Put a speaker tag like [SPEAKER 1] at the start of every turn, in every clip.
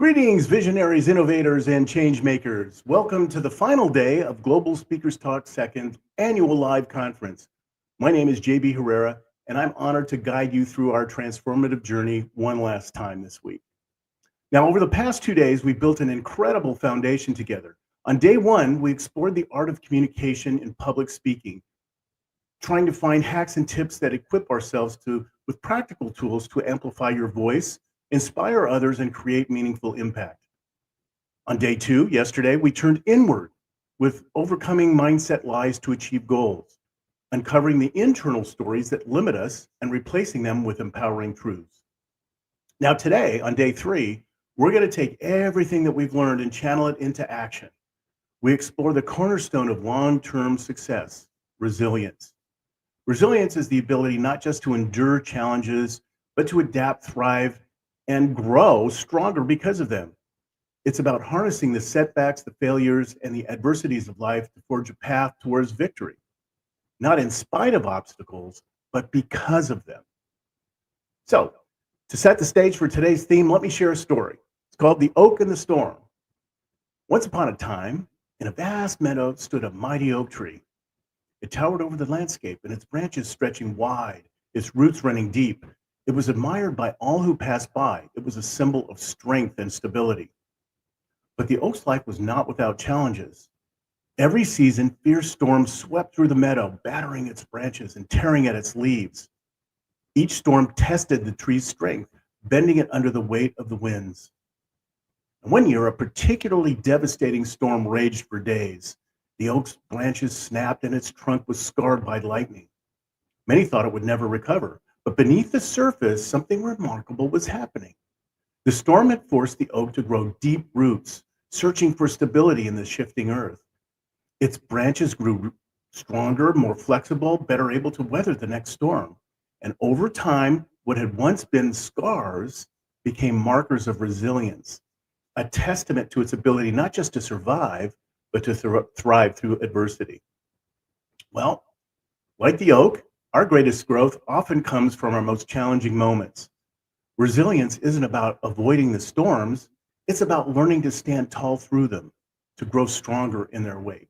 [SPEAKER 1] Greetings, visionaries, innovators, and change makers. Welcome to the final day of Global Speakers Talk's second annual live conference. My name is JB Herrera, and I'm honored to guide you through our transformative journey one last time this week. Now, over the past 2 days, we've built an incredible foundation together. On day one, we explored the art of communication in public speaking, trying to find hacks and tips that equip ourselves with practical tools to amplify your voice, inspire others, and create meaningful impact. On day two, yesterday, we turned inward with overcoming mindset lies to achieve goals, uncovering the internal stories that limit us and replacing them with empowering truths. Now today, on day three, we're going to take everything that we've learned and channel it into action. We explore the cornerstone of long-term success, resilience. Resilience is the ability not just to endure challenges, but to adapt, thrive, and grow stronger because of them. It's about harnessing the setbacks, the failures, and the adversities of life to forge a path towards victory, not in spite of obstacles, but because of them. So, to set the stage for today's theme, let me share a story. It's called The Oak and the Storm. Once upon a time, in a vast meadow stood a mighty oak tree. It towered over the landscape, and its branches stretching wide, its roots running deep. It was admired by all who passed by. It was a symbol of strength and stability. But the oak's life was not without challenges. Every season, fierce storms swept through the meadow, battering its branches and tearing at its leaves. Each storm tested the tree's strength, bending it under the weight of the winds. And one year, a particularly devastating storm raged for days. The oak's branches snapped and its trunk was scarred by lightning. Many thought it would never recover. But beneath the surface, something remarkable was happening. The storm had forced the oak to grow deep roots, searching for stability in the shifting earth. Its branches grew stronger, more flexible, better able to weather the next storm. And over time, what had once been scars became markers of resilience, a testament to its ability not just to survive, but to thrive through adversity. Well, like the oak, our greatest growth often comes from our most challenging moments. Resilience isn't about avoiding the storms, it's about learning to stand tall through them, to grow stronger in their wake.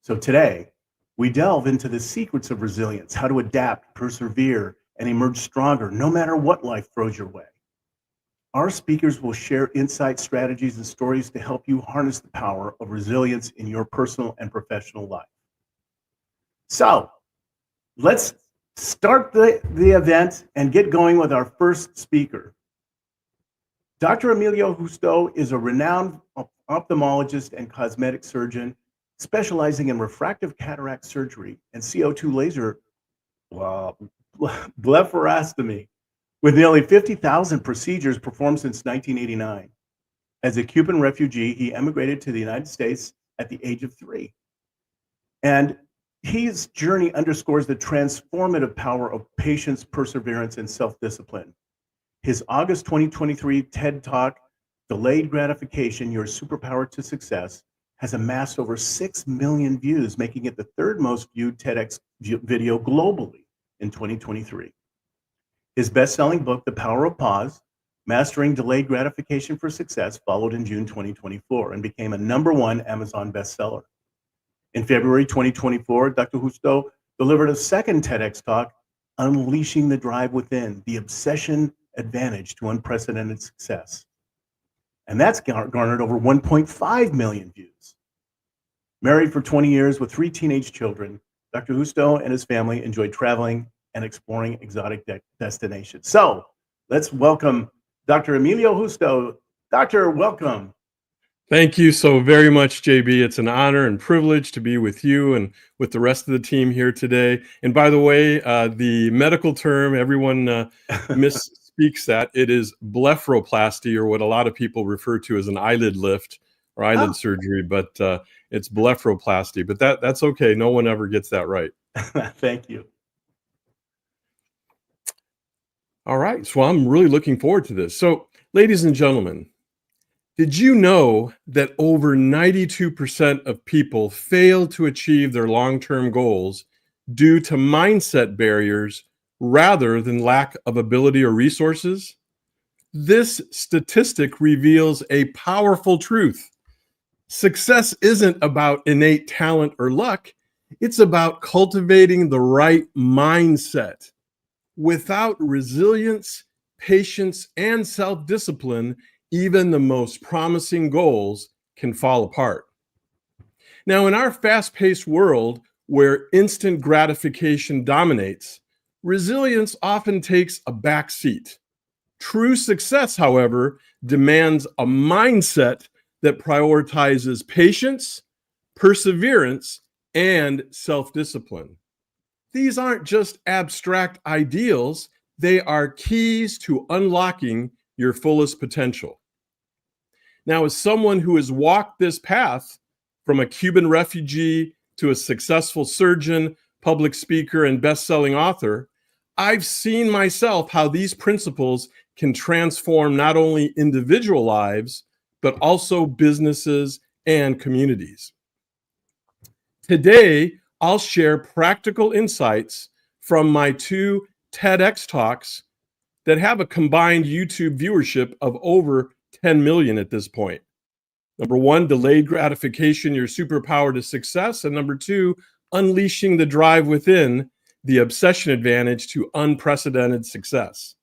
[SPEAKER 1] So today, we delve into the secrets of resilience, how to adapt, persevere, and emerge stronger no matter what life throws your way. Our speakers will share insights, strategies, and stories to help you harness the power of resilience in your personal and professional life. So, let's start the event and get going with our first speaker. Dr. Emilio Justo is a renowned ophthalmologist and cosmetic surgeon specializing in refractive cataract surgery and CO2 laser blepharostomy, with nearly 50,000 procedures performed since 1989. As a Cuban refugee, he emigrated to the United States at the age of 3. And his journey underscores the transformative power of patience, perseverance, and self-discipline. His August 2023 TED Talk, Delayed Gratification, Your Superpower to Success, has amassed over 6 million views, making it the third most viewed TEDx video globally in 2023. His best-selling book, The Power of Pause, Mastering Delayed Gratification for Success, followed in June 2024 and became a #1 Amazon bestseller. In February 2024, Dr. Justo delivered a second TEDx talk, Unleashing the Drive Within, the Obsession Advantage to Unprecedented Success. And that's garnered over 1.5 million views. Married for 20 years with 3 teenage children, Dr. Justo and his family enjoy traveling and exploring exotic destinations. So let's welcome Dr. Emilio Justo. Doctor, welcome.
[SPEAKER 2] Thank you so very much, JB. It's an honor and privilege to be with you and with the rest of the team here today. And by the way, the medical term, everyone misspeaks that. It is blepharoplasty, or what a lot of people refer to as an eyelid lift or eyelid surgery, but it's blepharoplasty. But that's okay. No one ever gets that right.
[SPEAKER 1] Thank you.
[SPEAKER 2] All right. So I'm really looking forward to this. So, ladies and gentlemen, did you know that over 92% of people fail to achieve their long-term goals due to mindset barriers rather than lack of ability or resources? This statistic reveals a powerful truth. Success isn't about innate talent or luck. It's about cultivating the right mindset. Without resilience, patience, and self-discipline, even the most promising goals can fall apart. Now, in our fast-paced world where instant gratification dominates, resilience often takes a back seat. True success, however, demands a mindset that prioritizes patience, perseverance, and self-discipline. These aren't just abstract ideals, they are keys to unlocking your fullest potential. Now, as someone who has walked this path from a Cuban refugee to a successful surgeon, public speaker, and best-selling author, I've seen myself how these principles can transform not only individual lives, but also businesses and communities. Today, I'll share practical insights from my 2 TEDx talks that have a combined YouTube viewership of over 10 million at this point. Number 1, delayed gratification, your superpower to success. And number 2, unleashing the drive within, the obsession advantage to unprecedented success.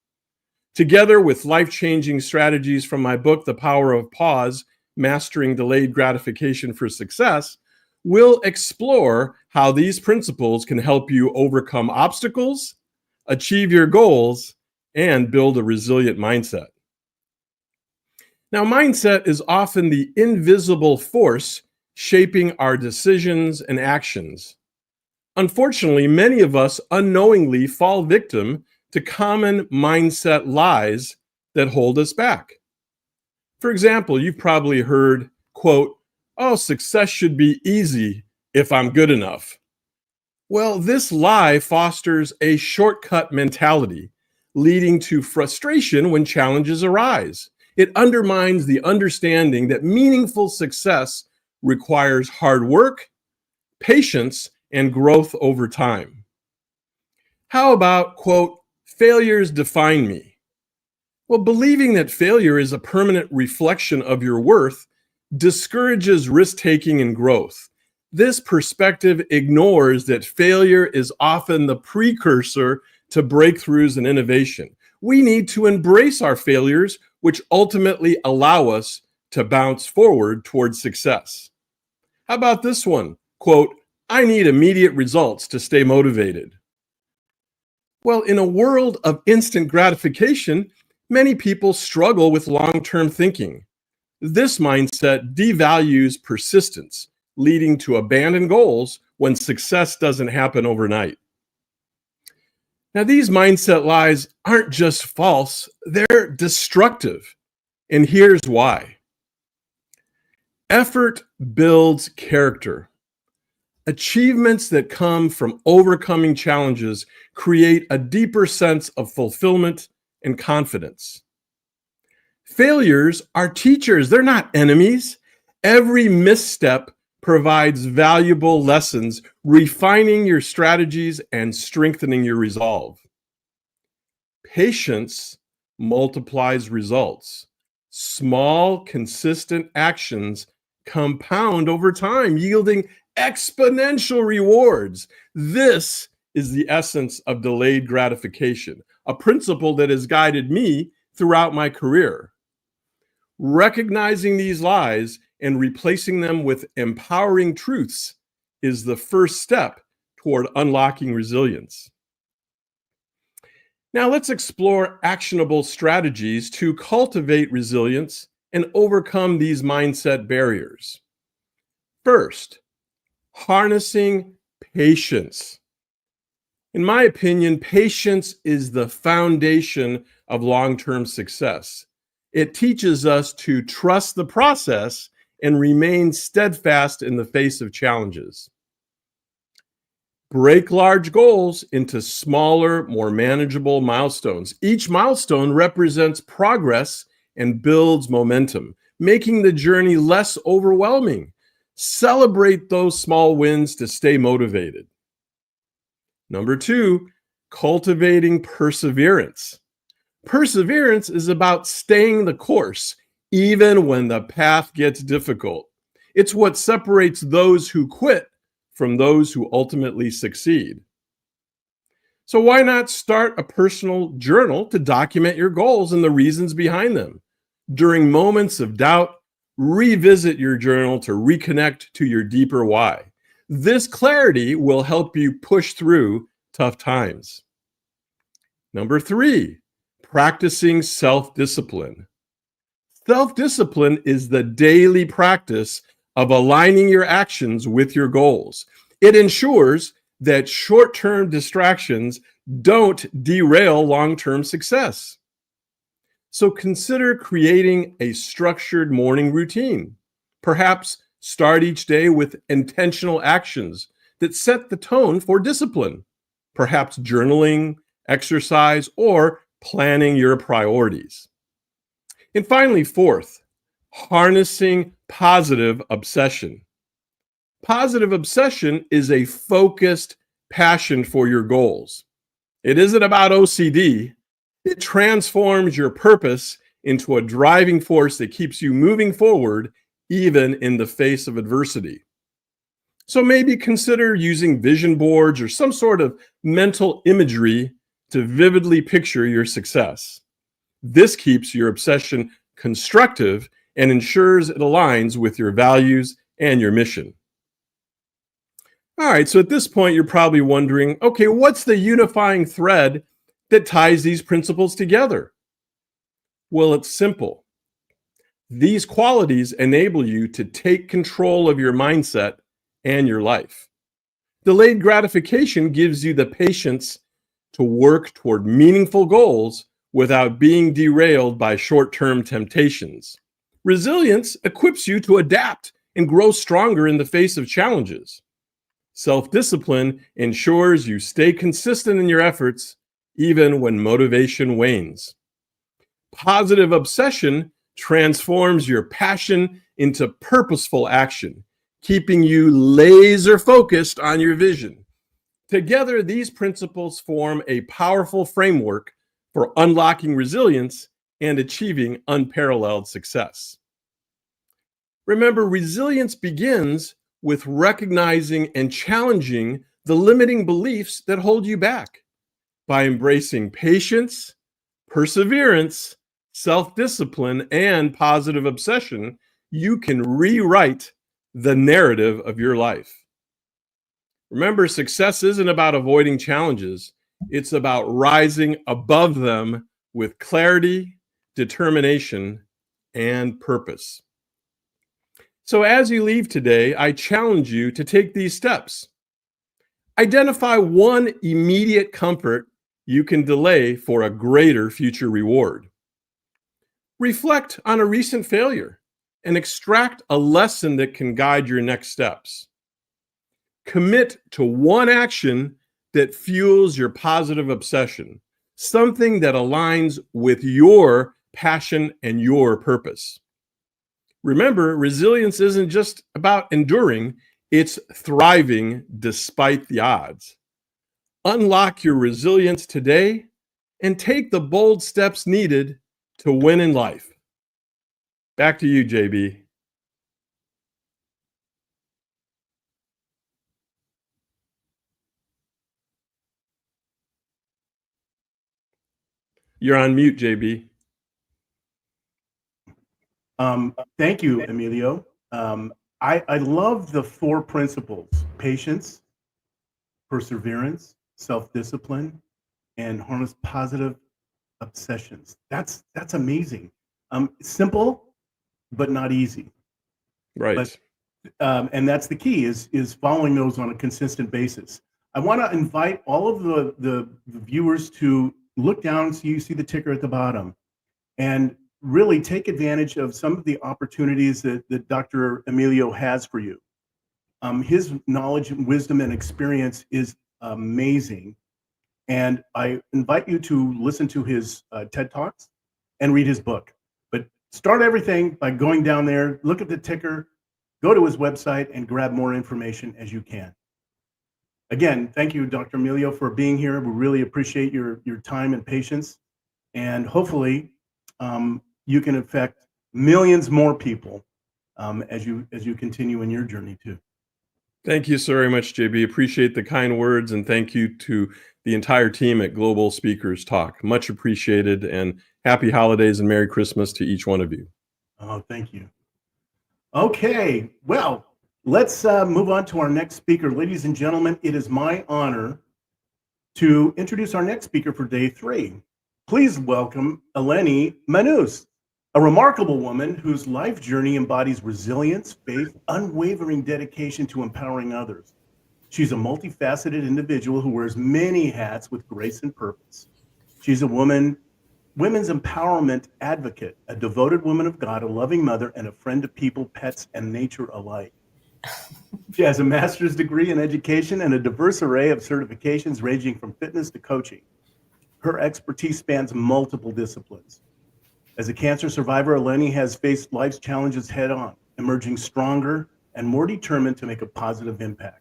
[SPEAKER 2] Together with life-changing strategies from my book, The Power of Pause, Mastering Delayed Gratification for Success, we'll explore how these principles can help you overcome obstacles, achieve your goals, and build a resilient mindset. Now, mindset is often the invisible force shaping our decisions and actions. Unfortunately, many of us unknowingly fall victim to common mindset lies that hold us back. For example, you've probably heard, quote, "Oh, success should be easy if I'm good enough." Well, this lie fosters a shortcut mentality, leading to frustration when challenges arise. It undermines the understanding that meaningful success requires hard work, patience, and growth over time. How about, quote, "Failures define me"? Well, believing that failure is a permanent reflection of your worth discourages risk-taking and growth. This perspective ignores that failure is often the precursor to breakthroughs and innovation. We need to embrace our failures, which ultimately allow us to bounce forward towards success. How about this one? Quote, "I need immediate results to stay motivated." Well, in a world of instant gratification, many people struggle with long-term thinking. This mindset devalues persistence, leading to abandoned goals when success doesn't happen overnight. Now, these mindset lies aren't just false, they're destructive. And here's why. Effort builds character. Achievements that come from overcoming challenges create a deeper sense of fulfillment and confidence. Failures are teachers, they're not enemies. Every misstep provides valuable lessons, refining your strategies and strengthening your resolve. Patience multiplies results. Small, consistent actions compound over time, yielding exponential rewards. This is the essence of delayed gratification, a principle that has guided me throughout my career. Recognizing these lies and replacing them with empowering truths is the first step toward unlocking resilience. Now, let's explore actionable strategies to cultivate resilience and overcome these mindset barriers. First, harnessing patience. In my opinion, patience is the foundation of long-term success. It teaches us to trust the process and remain steadfast in the face of challenges. Break large goals into smaller, more manageable milestones. Each milestone represents progress and builds momentum, making the journey less overwhelming. Celebrate those small wins to stay motivated. Number 2, cultivating perseverance. Perseverance is about staying the course, even when the path gets difficult. It's what separates those who quit from those who ultimately succeed. So, why not start a personal journal to document your goals and the reasons behind them? During moments of doubt, revisit your journal to reconnect to your deeper why. This clarity will help you push through tough times. Number 3, practicing self-discipline. Self-discipline is the daily practice of aligning your actions with your goals. It ensures that short-term distractions don't derail long-term success. So consider creating a structured morning routine. Perhaps start each day with intentional actions that set the tone for discipline. Perhaps journaling, exercise, or planning your priorities. And finally, 4th, harnessing positive obsession. Positive obsession is a focused passion for your goals. It isn't about OCD. It transforms your purpose into a driving force that keeps you moving forward even in the face of adversity. So maybe consider using vision boards or some sort of mental imagery to vividly picture your success. This keeps your obsession constructive and ensures it aligns with your values and your mission. All right, so at this point, you're probably wondering, okay, what's the unifying thread that ties these principles together? Well, it's simple. These qualities enable you to take control of your mindset and your life. Delayed gratification gives you the patience to work toward meaningful goals without being derailed by short-term temptations. Resilience equips you to adapt and grow stronger in the face of challenges. Self-discipline ensures you stay consistent in your efforts even when motivation wanes. Positive obsession transforms your passion into purposeful action, keeping you laser focused on your vision. Together, these principles form a powerful framework for unlocking resilience and achieving unparalleled success. Remember, resilience begins with recognizing and challenging the limiting beliefs that hold you back. By embracing patience, perseverance, self-discipline, and positive obsession, you can rewrite the narrative of your life. Remember, success isn't about avoiding challenges. It's about rising above them with clarity, determination, and purpose. So as you leave today, I challenge you to take these steps. Identify one immediate comfort you can delay for a greater future reward. Reflect on a recent failure and extract a lesson that can guide your next steps. Commit to one action that fuels your positive obsession, something that aligns with your passion and your purpose. Remember, resilience isn't just about enduring, it's thriving despite the odds. Unlock your resilience today and take the bold steps needed to win in life. Back to you, JB. You're on mute, JB.
[SPEAKER 1] Thank you, Emilio. I love the 4 principles: patience, perseverance, self-discipline, and harness positive obsessions. That's amazing. Simple, but not easy.
[SPEAKER 2] Right.
[SPEAKER 1] But and that's the key is following those on a consistent basis. I want to invite all of the viewers to look down so you see the ticker at the bottom and really take advantage of some of the opportunities that Dr. Emilio has for you. His knowledge and wisdom and experience is amazing. And I invite you to listen to his TED Talks and read his book. But start everything by going down there, look at the ticker, go to his website, and grab more information as you can. Again, thank you, Dr. Emilio, for being here. We really appreciate your time and patience. and hopefully you can affect millions more people as you continue in your journey too.
[SPEAKER 2] Thank you so very much, JB. Appreciate the kind words, and thank you to the entire team at Global Speakers Talk. Much appreciated, and happy holidays and Merry Christmas to each one of you.
[SPEAKER 1] Oh, thank you. Okay, well, let's move on to our next speaker. Ladies and gentlemen, it is my honor to introduce our next speaker for day 3. Please welcome Eleni Manous, a remarkable woman whose life journey embodies resilience, faith, unwavering dedication to empowering others. She's a multifaceted individual who wears many hats with grace and purpose. She's a women's empowerment advocate, a devoted woman of God, a loving mother, and a friend to people, pets, and nature alike. She has a master's degree in education and a diverse array of certifications ranging from fitness to coaching. Her expertise spans multiple disciplines. As a cancer survivor, Eleni has faced life's challenges head on, emerging stronger and more determined to make a positive impact.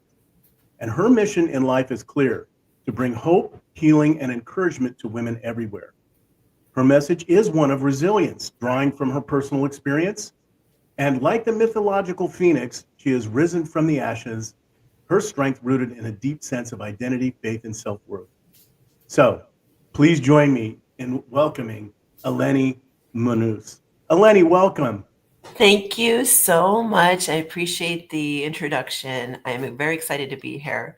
[SPEAKER 1] And her mission in life is clear: to bring hope, healing, and encouragement to women everywhere. Her message is one of resilience, drawing from her personal experience. And like the mythological phoenix, she has risen from the ashes, her strength rooted in a deep sense of identity, faith, and self-worth. So please join me in welcoming Eleni Manous. Eleni, welcome.
[SPEAKER 3] Thank you so much. I appreciate the introduction. I'm very excited to be here.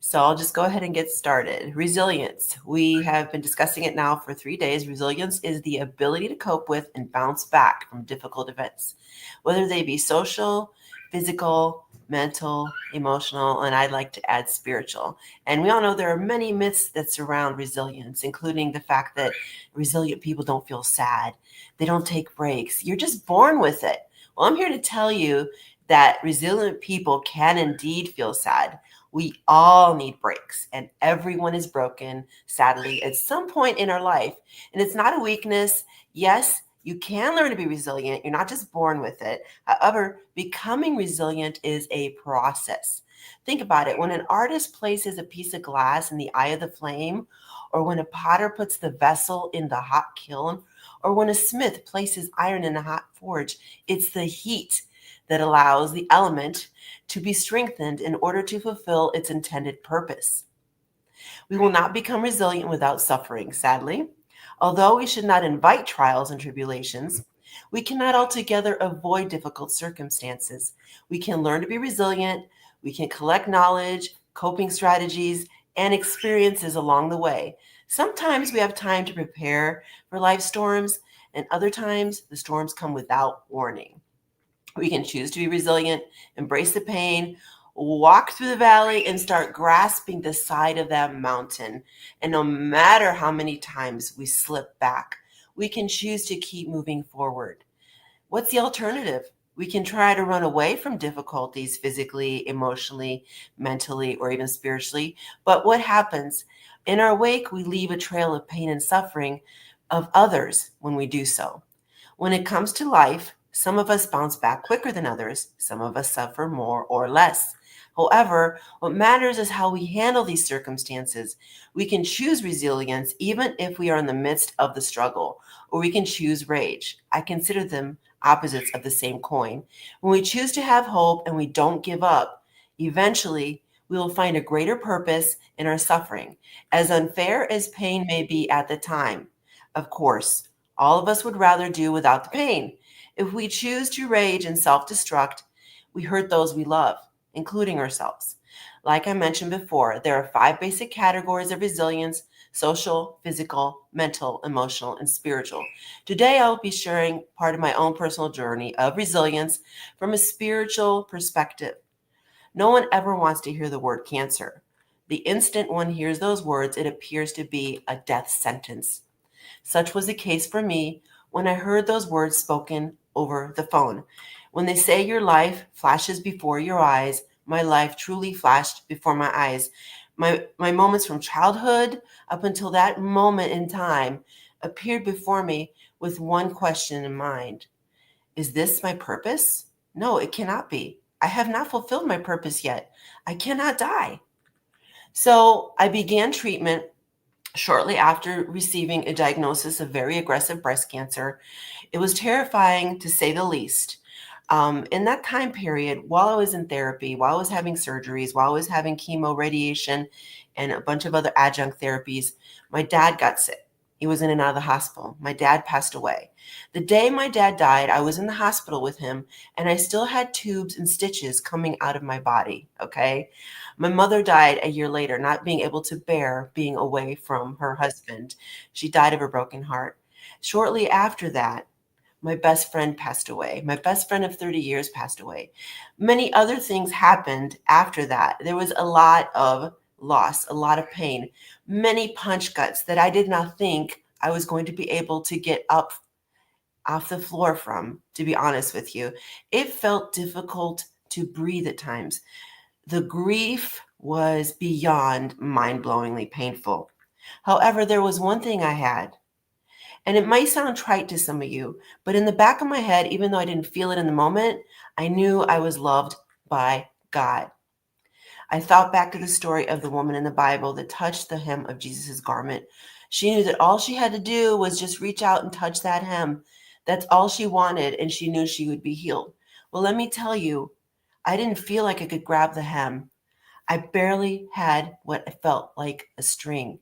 [SPEAKER 3] So I'll just go ahead and get started. Resilience. We have been discussing it now for 3 days. Resilience is the ability to cope with and bounce back from difficult events, whether they be social, physical, mental, emotional, and I'd like to add spiritual. And we all know there are many myths that surround resilience, including the fact that resilient people don't feel sad. They don't take breaks. You're just born with it. Well, I'm here to tell you that resilient people can indeed feel sad. We all need breaks, and everyone is broken, sadly, at some point in our life. And it's not a weakness. Yes, you can learn to be resilient. You're not just born with it. However, becoming resilient is a process. Think about it. When an artist places a piece of glass in the eye of the flame, or when a potter puts the vessel in the hot kiln, or when a smith places iron in a hot forge, it's the heat that allows the element to be strengthened in order to fulfill its intended purpose. We will not become resilient without suffering, sadly. Although we should not invite trials and tribulations, we cannot altogether avoid difficult circumstances. We can learn to be resilient. We can collect knowledge, coping strategies, and experiences along the way. Sometimes we have time to prepare for life storms, and other times the storms come without warning. We can choose to be resilient, embrace the pain, walk through the valley, and start grasping the side of that mountain. And no matter how many times we slip back, we can choose to keep moving forward. What's the alternative? We can try to run away from difficulties physically, emotionally, mentally, or even spiritually. But what happens? In our wake, we leave a trail of pain and suffering of others when we do so. When it comes to life, some of us bounce back quicker than others. Some of us suffer more or less. However, what matters is how we handle these circumstances. We can choose resilience even if we are in the midst of the struggle, or we can choose rage. I consider them opposites of the same coin. When we choose to have hope and we don't give up, eventually we will find a greater purpose in our suffering, as unfair as pain may be at the time. Of course, all of us would rather do without the pain. If we choose to rage and self-destruct, we hurt those we love, including ourselves. Like I mentioned before, there are 5 basic categories of resilience: social, physical, mental, emotional, and spiritual. Today, I will be sharing part of my own personal journey of resilience from a spiritual perspective. No one ever wants to hear the word cancer. The instant one hears those words, it appears to be a death sentence. Such was the case for me when I heard those words spoken over the phone. When they say your life flashes before your eyes, my life truly flashed before my eyes. My moments from childhood up until that moment in time appeared before me with one question in mind. Is this my purpose? No, it cannot be. I have not fulfilled my purpose yet. I cannot die. So I began treatment shortly after receiving a diagnosis of very aggressive breast cancer. It was terrifying, to say the least. In that time period, while I was in therapy, while I was having surgeries, while I was having chemo, radiation, and a bunch of other adjunct therapies, my dad got sick. He was in and out of the hospital. My dad passed away. The day my dad died, I was in the hospital with him, and I still had tubes and stitches coming out of my body, okay? My mother died a year later, not being able to bear being away from her husband. She died of a broken heart. Shortly after that, my best friend passed away. My best friend of 30 years passed away. Many other things happened after that. There was a lot of loss, a lot of pain, many punch cuts that I did not think I was going to be able to get up off the floor from, to be honest with you. It felt difficult to breathe at times. The grief was beyond mind-blowingly painful. However, there was one thing I had, and it might sound trite to some of you, but in the back of my head, even though I didn't feel it in the moment, I knew I was loved by God. I thought back to the story of the woman in the Bible that touched the hem of Jesus' garment. She knew that all she had to do was just reach out and touch that hem. That's all she wanted, and she knew she would be healed. Well, let me tell you, I didn't feel like I could grab the hem. I barely had what I felt like a string.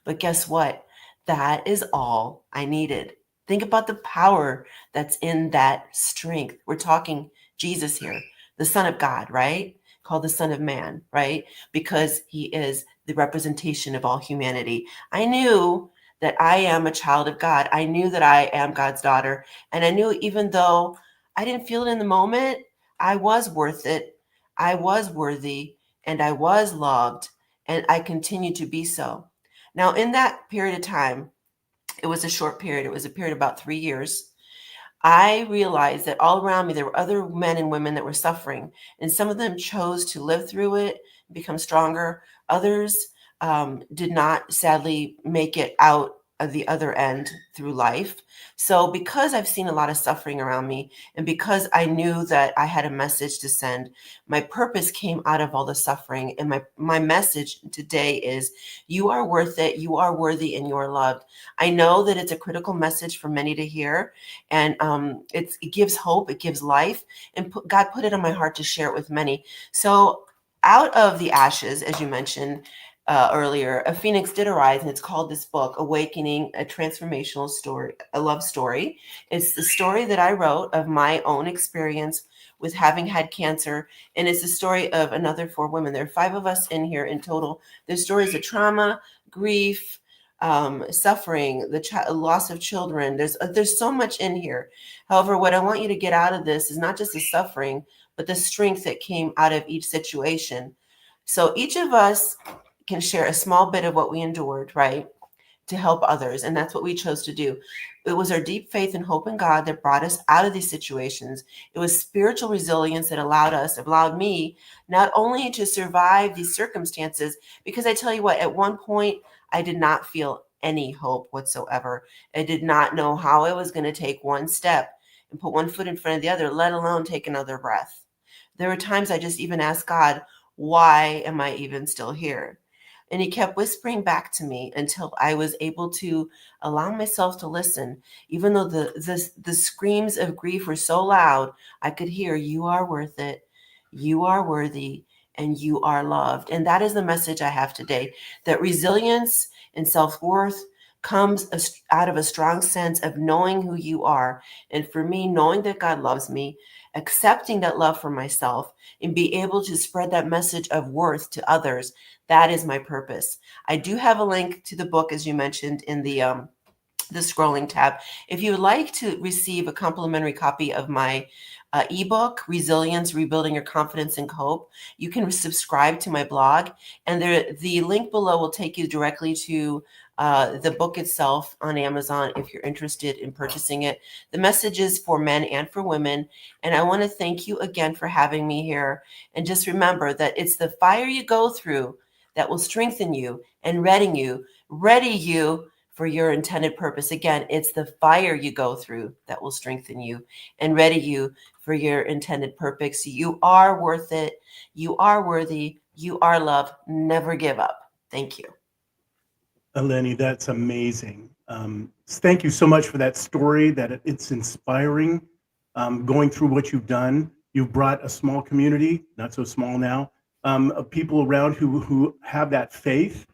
[SPEAKER 3] But guess what? That is all I needed. Think about the power that's in that strength. We're talking Jesus here, the Son of God, right? Called the Son of Man, right? Because he is the representation of all humanity. I knew that I am a child of God. I knew that I am God's daughter. And I knew even though I didn't feel it in the moment, I was worth it. I was worthy and I was loved and I continue to be so. Now, in that period of time, it was a short period. It was a period of about 3 years. I realized that all around me, there were other men and women that were suffering, and some of them chose to live through it, become stronger. Others did not, sadly, make it out of the other end through life. So because I've seen a lot of suffering around me, and because I knew that I had a message to send, my purpose came out of all the suffering. And my message today is, you are worth it, you are worthy, and you are loved. I know that it's a critical message for many to hear, and it gives hope, it gives life, and God put it on my heart to share it with many. So out of the ashes, as you mentioned earlier, a phoenix did arise, and it's called, this book, Awakening, a Transformational Story, a Love Story. It's the story that I wrote of my own experience with having had cancer, and it's the story of another 4 women. There are 5 of us in here in total. There's stories of trauma, grief, suffering, the loss of children. There's so much in here. However, what I want you to get out of this is not just the suffering, but the strength that came out of each situation. So each of us can share a small bit of what we endured, right, to help others. And that's what we chose to do. It was our deep faith and hope in God that brought us out of these situations. It was spiritual resilience that allowed me not only to survive these circumstances, because I tell you what, at one point, I did not feel any hope whatsoever. I did not know how I was going to take one step and put one foot in front of the other, let alone take another breath. There were times I just even asked God, why am I even still here? And he kept whispering back to me until I was able to allow myself to listen. Even though the screams of grief were so loud, I could hear, you are worth it, you are worthy, and you are loved. And that is the message I have today, that resilience and self-worth comes out of a strong sense of knowing who you are. And for me, knowing that God loves me, accepting that love for myself, and be able to spread that message of worth to others. That is my purpose. I do have a link to the book, as you mentioned, in the scrolling tab. If you would like to receive a complimentary copy of my ebook, Resilience, Rebuilding Your Confidence and Hope, you can subscribe to my blog. And the link below will take you directly to the book itself on Amazon if you're interested in purchasing it. The message is for men and for women. And I want to thank you again for having me here. And just remember that it's the fire you go through that will strengthen you and ready you for your intended purpose. Again, it's the fire you go through that will strengthen you and ready you for your intended purpose. You are worth it. You are worthy. You are loved. Never give up. Thank you.
[SPEAKER 1] Eleni, that's amazing. Thank you so much for that story. It's inspiring. Going through what you've done, you've brought a small community, not so small now, of people around who have that faith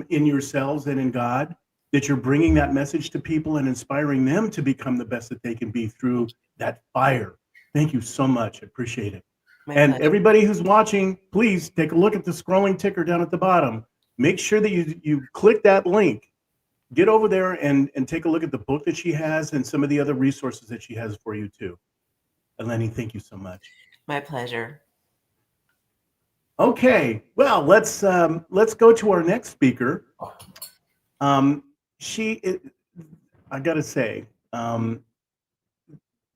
[SPEAKER 1] in yourselves and in God. That you're bringing that message to people and inspiring them to become the best that they can be through that fire. Thank you so much. I appreciate it.
[SPEAKER 3] My
[SPEAKER 1] And
[SPEAKER 3] pleasure.
[SPEAKER 1] everybody who's watching, please take a look at the scrolling ticker down at the bottom. Make sure that you click that link. Get over there and take a look at the book that she has and some of the other resources that she has for you too. Eleni, thank you so much.
[SPEAKER 3] My pleasure.
[SPEAKER 1] Okay, well, let's go to our next speaker. I gotta say,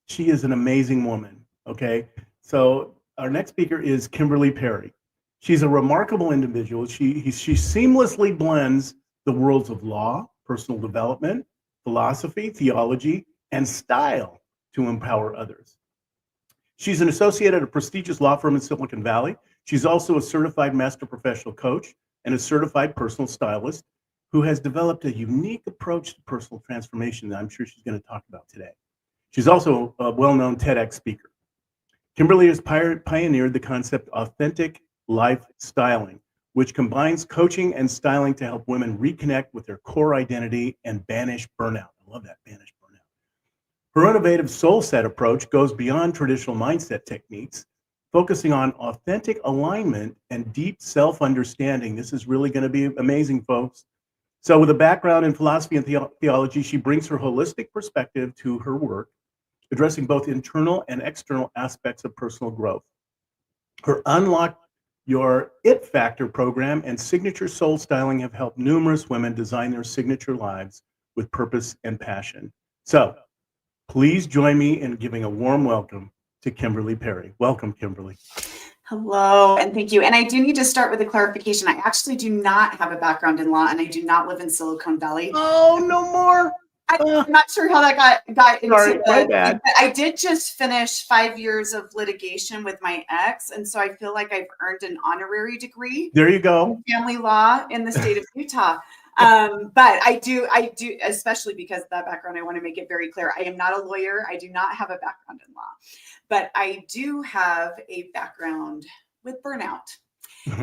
[SPEAKER 1] she is an amazing woman. Okay, so our next speaker is Kimberly Perry. She's a remarkable individual. She seamlessly blends the worlds of law, personal development, philosophy, theology, and style to empower others. She's an associate at a prestigious law firm in Silicon Valley. She's also a certified master professional coach and a certified personal stylist who has developed a unique approach to personal transformation that I'm sure she's going to talk about today. She's also a well-known TEDx speaker. Kimberly has pioneered the concept authentic life styling, which combines coaching and styling to help women reconnect with their core identity and banish burnout. I love that, banish burnout. Her innovative soul set approach goes beyond traditional mindset techniques, focusing on authentic alignment and deep self-understanding. This is really going to be amazing, folks. So with a background in philosophy and theology, she brings her holistic perspective to her work, addressing both internal and external aspects of personal growth. Her Unlock Your It Factor program and signature soul styling have helped numerous women design their signature lives with purpose and passion. So please join me in giving a warm welcome to Kimberly Perry. Welcome, Kimberly.
[SPEAKER 4] Hello, and thank you. And I do need to start with a clarification. I actually do not have a background in law, and I do not live in Silicon Valley.
[SPEAKER 1] Oh, no more.
[SPEAKER 4] I'm not sure how that got into
[SPEAKER 1] Sorry, my bad.
[SPEAKER 4] I did just finish 5 years of litigation with my ex, and so I feel like I've earned an honorary degree
[SPEAKER 1] There you go.
[SPEAKER 4] in family law in the state of Utah. But I do, especially because of that background, I want to make it very clear. I am not a lawyer. I do not have a background in law, but I do have a background with burnout.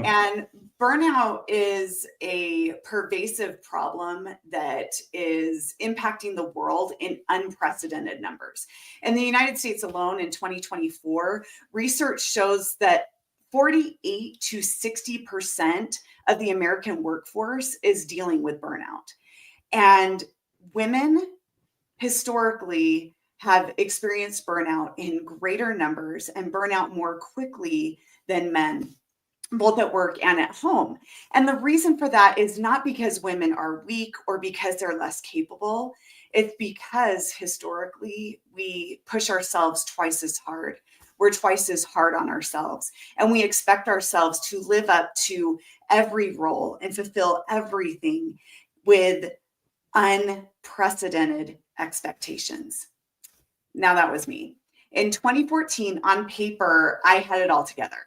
[SPEAKER 4] And burnout is a pervasive problem that is impacting the world in unprecedented numbers. In the United States alone in 2024, research shows that 48 to 60% of the American workforce is dealing with burnout. And women historically have experienced burnout in greater numbers and burnout more quickly than men, both at work and at home. And the reason for that is not because women are weak or because they're less capable. It's because historically we push ourselves twice as hard. We're twice as hard on ourselves. And we expect ourselves to live up to every role and fulfill everything with unprecedented expectations. Now that was me. In 2014, on paper, I had it all together.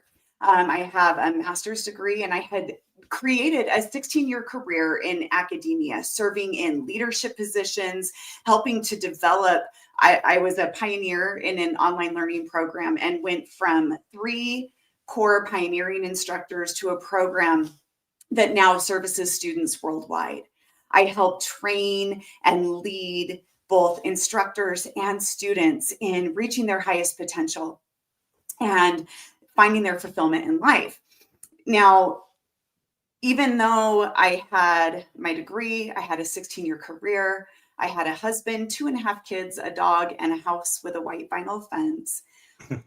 [SPEAKER 4] I have a master's degree and I had created a 16-year career in academia, serving in leadership positions, helping to develop. I was a pioneer in an online learning program and went from 3 core pioneering instructors to a program that now services students worldwide. I helped train and lead both instructors and students in reaching their highest potential and finding their fulfillment in life. Now, even though I had my degree, I had a 16-year career, I had a husband, 2.5 kids, a dog, and a house with a white vinyl fence,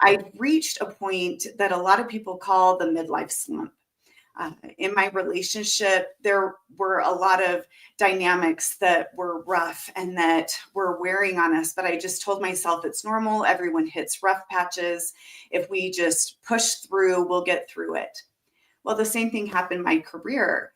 [SPEAKER 4] I reached a point that a lot of people call the midlife slump. In my relationship, there were a lot of dynamics that were rough and that were wearing on us, but I just told myself it's normal. Everyone hits rough patches. If we just push through, we'll get through it. Well, the same thing happened in my career.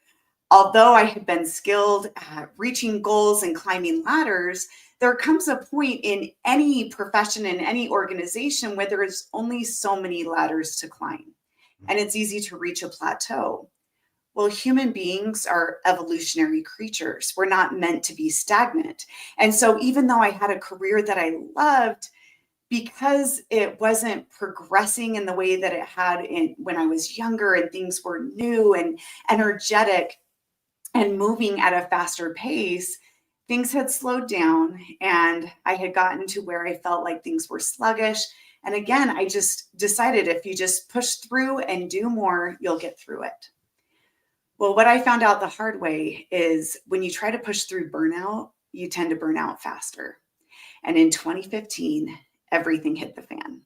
[SPEAKER 4] Although I had been skilled at reaching goals and climbing ladders, there comes a point in any profession, in any organization, where there is only so many ladders to climb. And it's easy to reach a plateau. Well, human beings are evolutionary creatures. We're not meant to be stagnant. And so even though I had a career that I loved, because it wasn't progressing in the way that it had when I was younger and things were new and energetic and moving at a faster pace, things had slowed down and I had gotten to where I felt like things were sluggish. And again, I just decided if you just push through and do more, you'll get through it. Well, what I found out the hard way is when you try to push through burnout, you tend to burn out faster. And in 2015, everything hit the fan.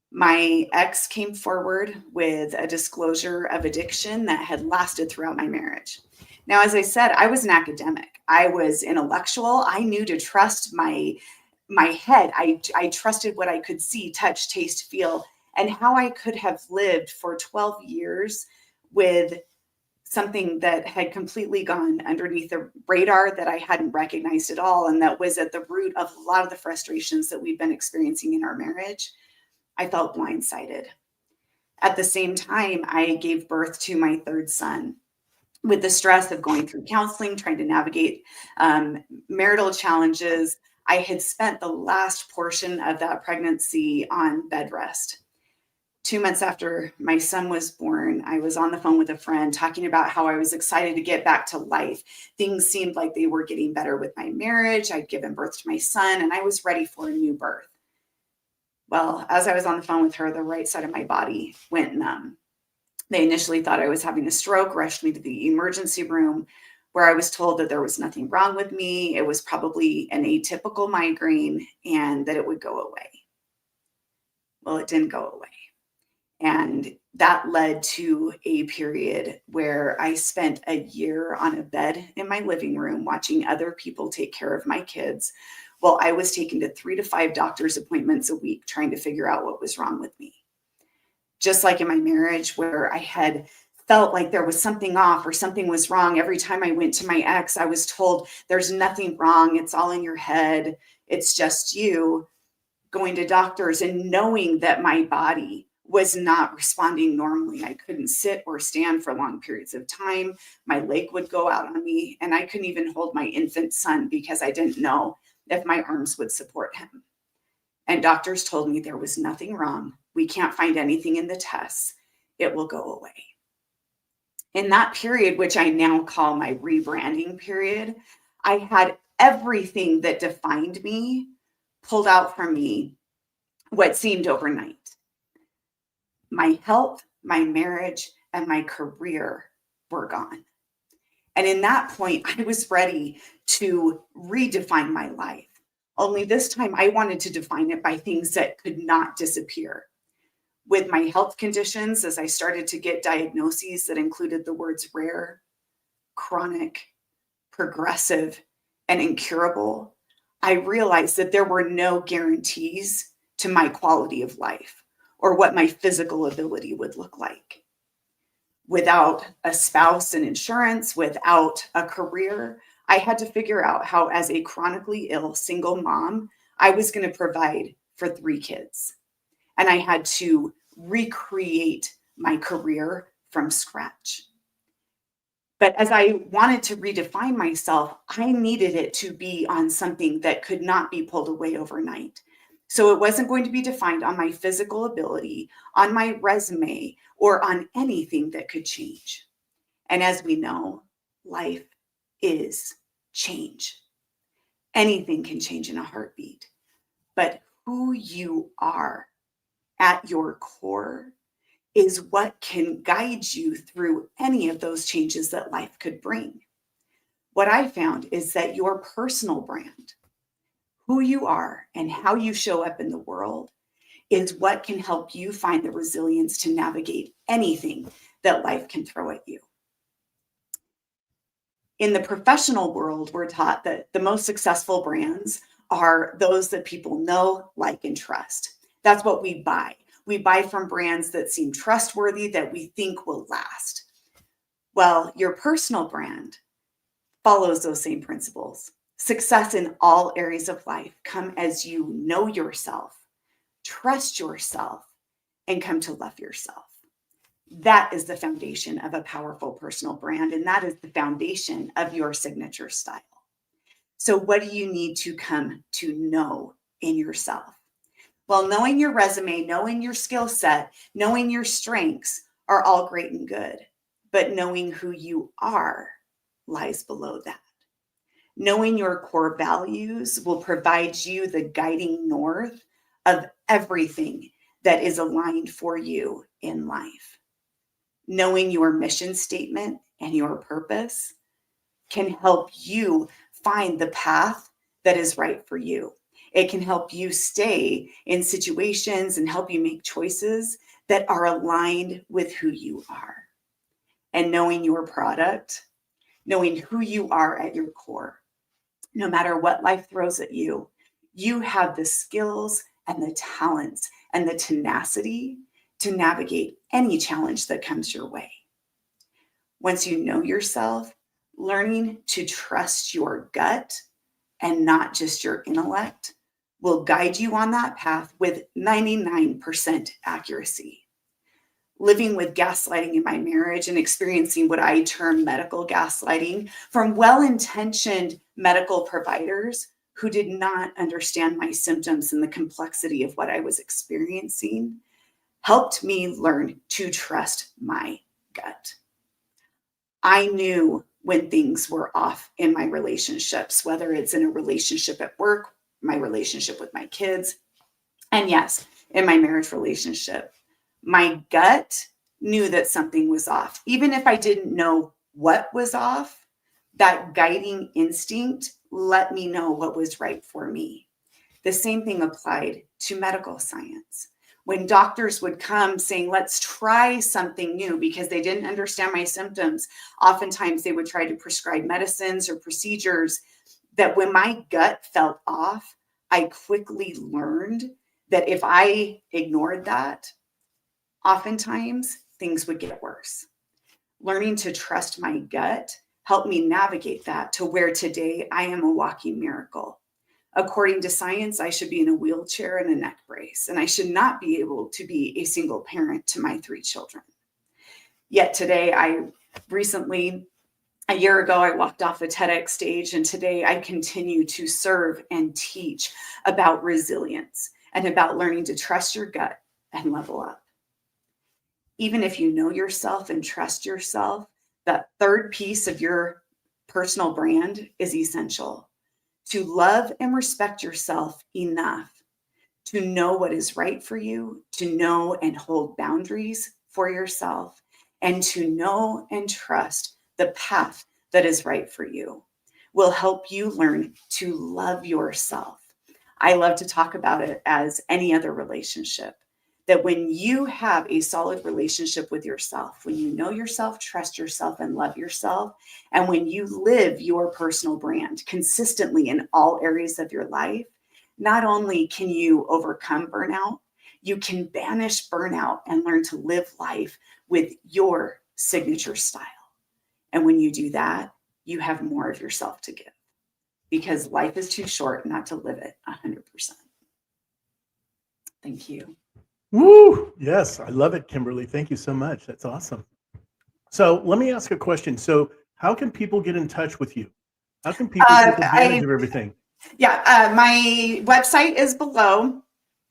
[SPEAKER 4] My ex came forward with a disclosure of addiction that had lasted throughout my marriage. Now, as I said, I was an academic. I was intellectual. I knew to trust my head. I trusted what I could see, touch, taste, feel, and how I could have lived for 12 years with something that had completely gone underneath the radar that I hadn't recognized at all. And that was at the root of a lot of the frustrations that we've been experiencing in our marriage. I felt blindsided. At the same time, I gave birth to my third son with the stress of going through counseling, trying to navigate marital challenges. I had spent the last portion of that pregnancy on bed rest. 2 months after my son was born, I was on the phone with a friend talking about how I was excited to get back to life. Things seemed like they were getting better with my marriage. I'd given birth to my son and I was ready for a new birth. Well, as I was on the phone with her, the right side of my body went numb. They initially thought I was having a stroke, rushed me to the emergency room, where I was told that there was nothing wrong with me. It was probably an atypical migraine and that it would go away. Well, it didn't go away. And that led to a period where I spent a year on a bed in my living room watching other people take care of my kids while I was taken to 3 to 5 doctor's appointments a week trying to figure out what was wrong with me. Just like in my marriage where I had felt like there was something off or something was wrong. Every time I went to my ex, I was told there's nothing wrong. It's all in your head. It's just you. Going to doctors and knowing that my body was not responding normally. I couldn't sit or stand for long periods of time. My leg would go out on me and I couldn't even hold my infant son because I didn't know if my arms would support him. And doctors told me there was nothing wrong. We can't find anything in the tests. It will go away. In that period, which I now call my rebranding period, I had everything that defined me pulled out from me what seemed overnight. My health, my marriage, and my career were gone. And in that point, I was ready to redefine my life. Only this time I wanted to define it by things that could not disappear. With my health conditions, as I started to get diagnoses that included the words rare, chronic, progressive, and incurable, I realized that there were no guarantees to my quality of life or what my physical ability would look like. Without a spouse and insurance, without a career, I had to figure out how, as a chronically ill single mom, I was going to provide for 3 kids. And I had to recreate my career from scratch. But as I wanted to redefine myself, I needed it to be on something that could not be pulled away overnight. So it wasn't going to be defined on my physical ability, on my resume, or on anything that could change. And as we know, life is change. Anything can change in a heartbeat. But who you are at your core is what can guide you through any of those changes that life could bring. What I found is that your personal brand, who you are and how you show up in the world, is what can help you find the resilience to navigate anything that life can throw at you. In the professional world, we're taught that the most successful brands are those that people know, like, and trust. That's what we buy. We buy from brands that seem trustworthy, that we think will last. Well, your personal brand follows those same principles. Success in all areas of life come as you know yourself, trust yourself, and come to love yourself. That is the foundation of a powerful personal brand, and that is the foundation of your signature style. So what do you need to come to know in yourself? Well, knowing your resume, knowing your skill set, knowing your strengths are all great and good, but knowing who you are lies below that. Knowing your core values will provide you the guiding north of everything that is aligned for you in life. Knowing your mission statement and your purpose can help you find the path that is right for you. It can help you stay in situations and help you make choices that are aligned with who you are. And knowing your product, knowing who you are at your core, no matter what life throws at you, you have the skills and the talents and the tenacity to navigate any challenge that comes your way. Once you know yourself, learning to trust your gut and not just your intellect will guide you on that path with 99% accuracy. Living with gaslighting in my marriage and experiencing what I term medical gaslighting from well-intentioned medical providers who did not understand my symptoms and the complexity of what I was experiencing helped me learn to trust my gut. I knew when things were off in my relationships, whether it's in a relationship at work, my relationship with my kids, and yes, in my marriage relationship. My gut knew that something was off. Even if I didn't know what was off, that guiding instinct let me know what was right for me. The same thing applied to medical science. When doctors would come saying, let's try something new because they didn't understand my symptoms, oftentimes they would try to prescribe medicines or procedures that when my gut felt off, I quickly learned that if I ignored that, oftentimes things would get worse. Learning to trust my gut helped me navigate that to where today I am a walking miracle. According to science, I should be in a wheelchair and a neck brace, and I should not be able to be a single parent to my 3 children. Yet today, a year ago, I walked off a TEDx stage, and today I continue to serve and teach about resilience and about learning to trust your gut and level up. Even if you know yourself and trust yourself, that third piece of your personal brand is essential. To love and respect yourself enough to know what is right for you, to know and hold boundaries for yourself, and to know and trust the path that is right for you will help you learn to love yourself. I love to talk about it as any other relationship. That when you have a solid relationship with yourself, when you know yourself, trust yourself, and love yourself, and when you live your personal brand consistently in all areas of your life, not only can you overcome burnout, you can banish burnout and learn to live life with your signature style. And when you do that, you have more of yourself to give because life is too short not to live it 100%. Thank you.
[SPEAKER 1] Woo! Yes, I love it, Kimberly. Thank you so much. That's awesome. So let me ask a question. So how can people get in touch with you? How can people take advantage of everything?
[SPEAKER 4] Yeah, my website is below.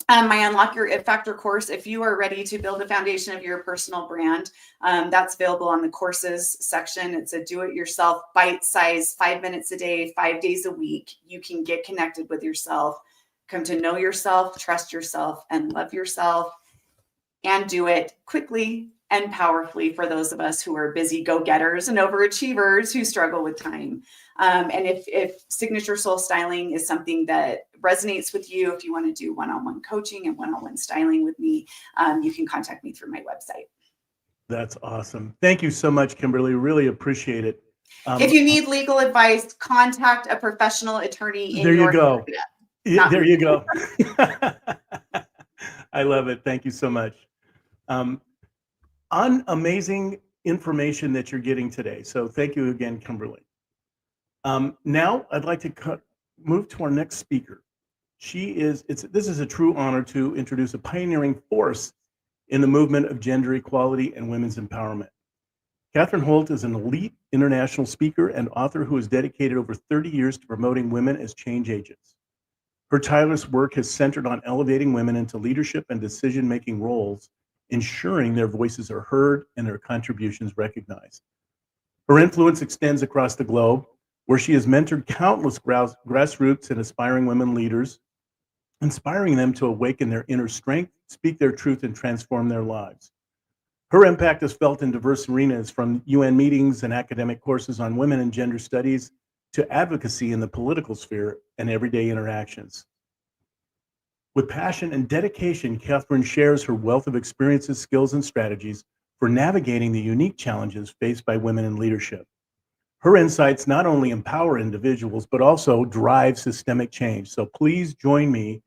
[SPEAKER 4] My Unlock Your It Factor course. If you are ready to build a foundation of your personal brand, that's available on the courses section. It's a do-it-yourself, bite-sized, 5 minutes a day, 5 days a week. You can get connected with yourself, come to know yourself, trust yourself, and love yourself, and do it quickly and powerfully for those of us who are busy go-getters and overachievers who struggle with time. And if signature soul styling is something that resonates with you, if you want to do one-on-one coaching and one-on-one styling with me, you can contact me through my website.
[SPEAKER 1] That's awesome. Thank you so much, Kimberly. Really appreciate it.
[SPEAKER 4] If you need legal advice, contact a professional attorney in
[SPEAKER 1] there
[SPEAKER 4] your
[SPEAKER 1] you go.
[SPEAKER 4] area.
[SPEAKER 1] There you go. I love it. Thank you so much. On amazing information that you're getting today. So thank you again, Kimberly. Now I'd like to move to our next speaker. This is a true honor to introduce a pioneering force in the movement of gender equality and women's empowerment. Catherine Holt is an elite international speaker and author who has dedicated over 30 years to promoting women as change agents. Her tireless work has centered on elevating women into leadership and decision-making roles, ensuring their voices are heard and their contributions recognized. Her influence extends across the globe, where she has mentored countless grassroots and aspiring women leaders, inspiring them to awaken their inner strength, speak their truth, and transform their lives. Her impact is felt in diverse arenas, from UN meetings and academic courses on women and gender studies to advocacy in the political sphere and everyday interactions. With passion and dedication, Catherine shares her wealth of experiences, skills, and strategies for navigating the unique challenges faced by women in leadership. Her insights not only empower individuals, but also drive systemic change. So please join me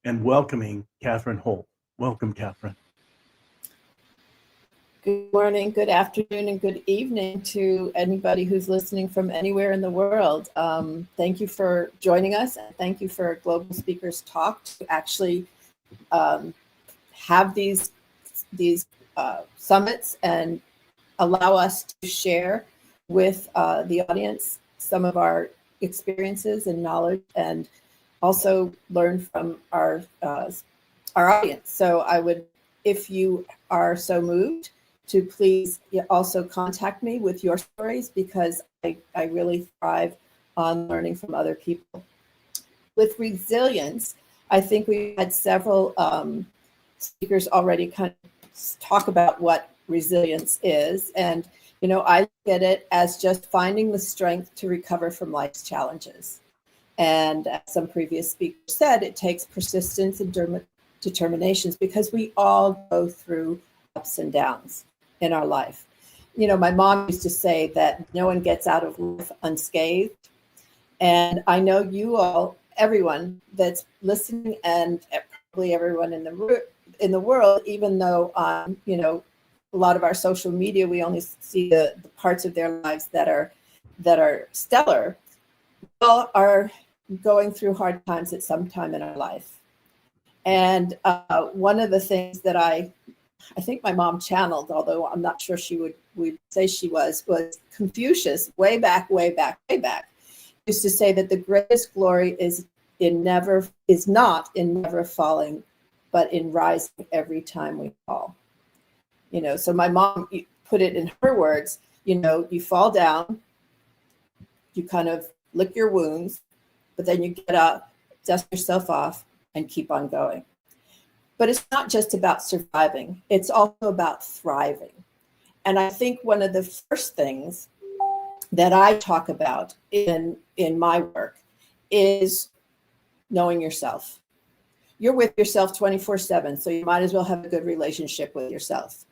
[SPEAKER 1] in welcoming Catherine Holt. Welcome, Catherine.
[SPEAKER 5] Good morning, good afternoon, and good evening to anybody who's listening from anywhere in the world. Thank you for joining us, and thank you for Global Speakers Talk to actually have these summits and allow us to share with the audience some of our experiences and knowledge, and also learn from our audience. So I would, if you are so moved, to please also contact me with your stories, because I really thrive on learning from other people. With resilience, I think we had several speakers already kind of talk about what resilience is. And, you know, I look at it as just finding the strength to recover from life's challenges. And as some previous speakers said, it takes persistence and determinations, because we all go through ups and downs in our life. You know, my mom used to say that no one gets out of life unscathed. And I know you all, everyone that's listening, and probably everyone in the world, even though you know, a lot of our social media, we only see the parts of their lives that are stellar, all are going through hard times at some time in our life. And one of the things that I think my mom channeled, although I'm not sure she would say she was Confucius, way back, used to say that the greatest glory is not in never falling, but in rising every time we fall. You know, so my mom put it in her words, you know, you fall down, you kind of lick your wounds, but then you get up, dust yourself off, and keep on going. But it's not just about surviving, it's also about thriving. And I think one of the first things that I talk about in my work is knowing yourself. You're with yourself 24/7, so you might as well have a good relationship with yourself.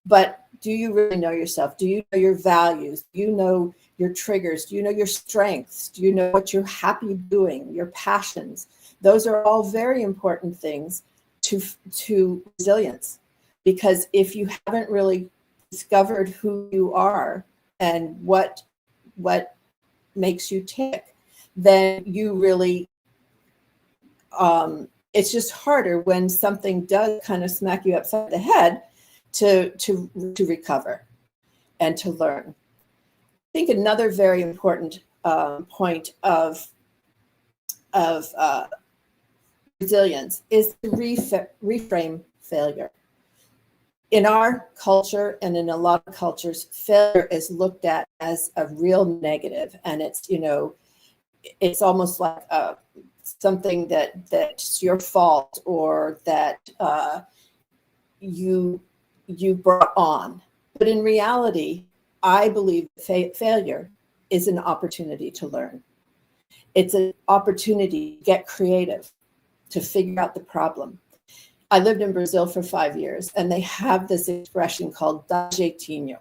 [SPEAKER 5] But do you really know yourself? Do you know your values? Do you know your triggers? Do you know your strengths? Do you know what you're happy doing, your passions? Those are all very important things to resilience, because if you haven't really discovered who you are and what makes you tick, then you really it's just harder when something does kind of smack you upside the head to recover and to learn. I think another very important point of resilience is to reframe failure. In our culture, and in a lot of cultures, failure is looked at as a real negative, and it's, you know, it's almost like something that's your fault, or that you brought on. But in reality, I believe failure is an opportunity to learn. It's an opportunity to get creative, to figure out the problem. I lived in Brazil for 5 years, and they have this expression called "dar jeitinho."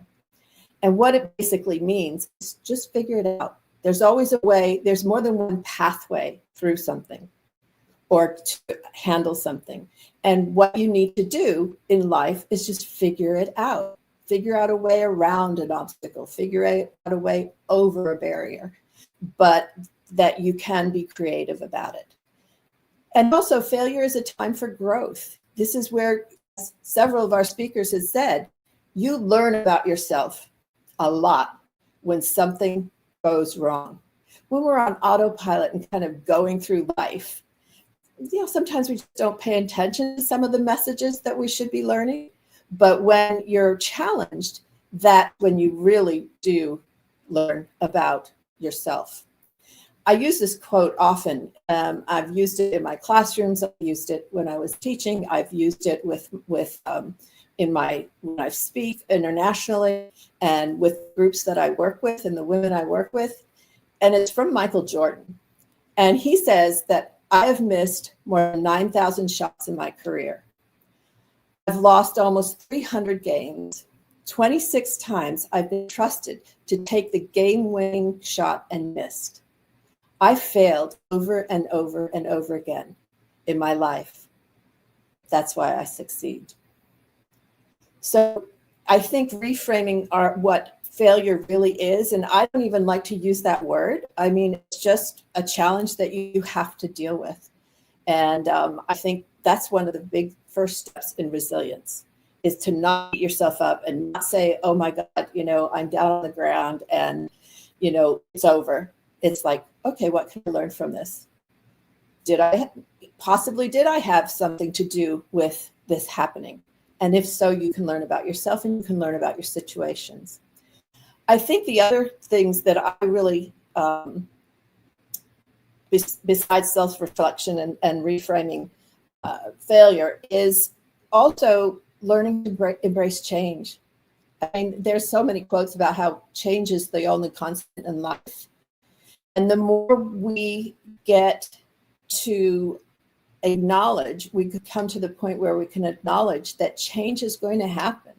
[SPEAKER 5] And what it basically means is just figure it out. There's always a way, there's more than one pathway through something or to handle something. And what you need to do in life is just figure it out. Figure out a way around an obstacle, figure out a way over a barrier, but that you can be creative about it. And also, failure is a time for growth. This is where several of our speakers have said, you learn about yourself a lot when something goes wrong. When we're on autopilot and kind of going through life, sometimes we just don't pay attention to some of the messages that we should be learning. But when you're challenged, that's when you really do learn about yourself. I use this quote often. I've used it in my classrooms. I've used it when I was teaching. I've used it when I speak internationally and with groups that I work with and the women I work with. And it's from Michael Jordan. And he says that I have missed more than 9,000 shots in my career. I've lost almost 300 games. 26 times I've been trusted to take the game-winning shot and missed. I failed over and over and over again in my life. That's why I succeed. So I think reframing what failure really is, and I don't even like to use that word. I mean, it's just a challenge that you have to deal with. And I think that's one of the big first steps in resilience, is to not beat yourself up and not say, oh my God, I'm down on the ground and, it's over. It's like, okay, what can I learn from this? Did I have something to do with this happening? And if so, you can learn about yourself and you can learn about your situations. I think the other things that I really, besides self-reflection and reframing failure, is also learning to embrace change. I mean, there's so many quotes about how change is the only constant in life. And the more we get to acknowledge, we could come to the point where we can acknowledge that change is going to happen.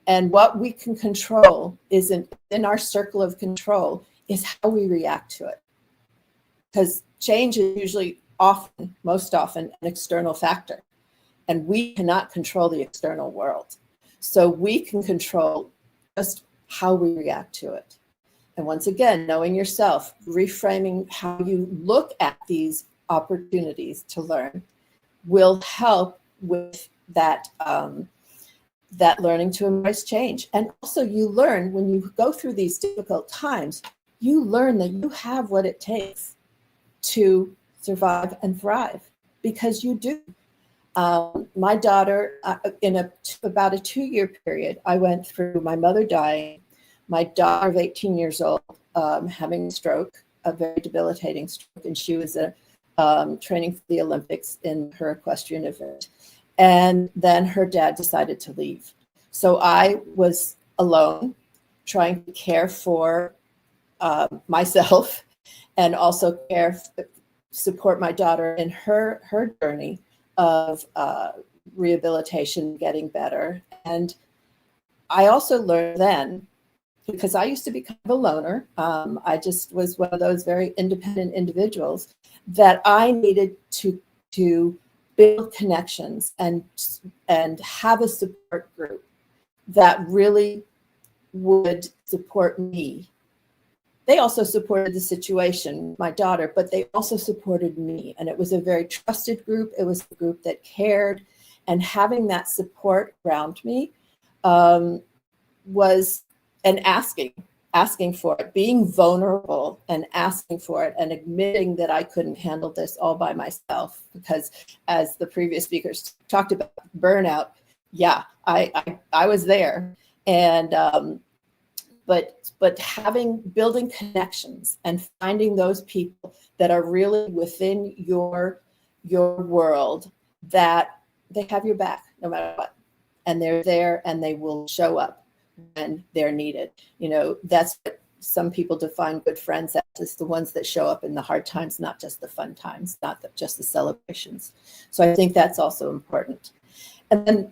[SPEAKER 5] And what we can control isn't in our circle of control, is how we react to it. Because change is usually most often, an external factor. And we cannot control the external world. So we can control just how we react to it. And once again, knowing yourself, reframing how you look at these opportunities to learn will help with that, that learning to embrace change. And also you learn when you go through these difficult times, you learn that you have what it takes to survive and thrive, because you do. My daughter, in about a 2-year period, I went through my mother dying, my daughter of 18 years old having a stroke, a very debilitating stroke, and she was training for the Olympics in her equestrian event. And then her dad decided to leave. So I was alone trying to care for myself and also support my daughter in her journey of rehabilitation, getting better. And I also learned then, because I used to be kind of a loner, I just was one of those very independent individuals, that I needed to build connections and have a support group that really would support me. They also supported the situation, my daughter, but they also supported me. And it was a very trusted group. It was a group that cared. And having that support around me was, and asking for it, being vulnerable and asking for it, and admitting that I couldn't handle this all by myself. Because as the previous speakers talked about burnout, yeah, I was there. And but building connections and finding those people that are really within your world, that they have your back no matter what, and they're there and they will show up when they're needed. That's what some people define good friends as, the ones that show up in the hard times, not just the fun times, not just the celebrations. So I think that's also important. And then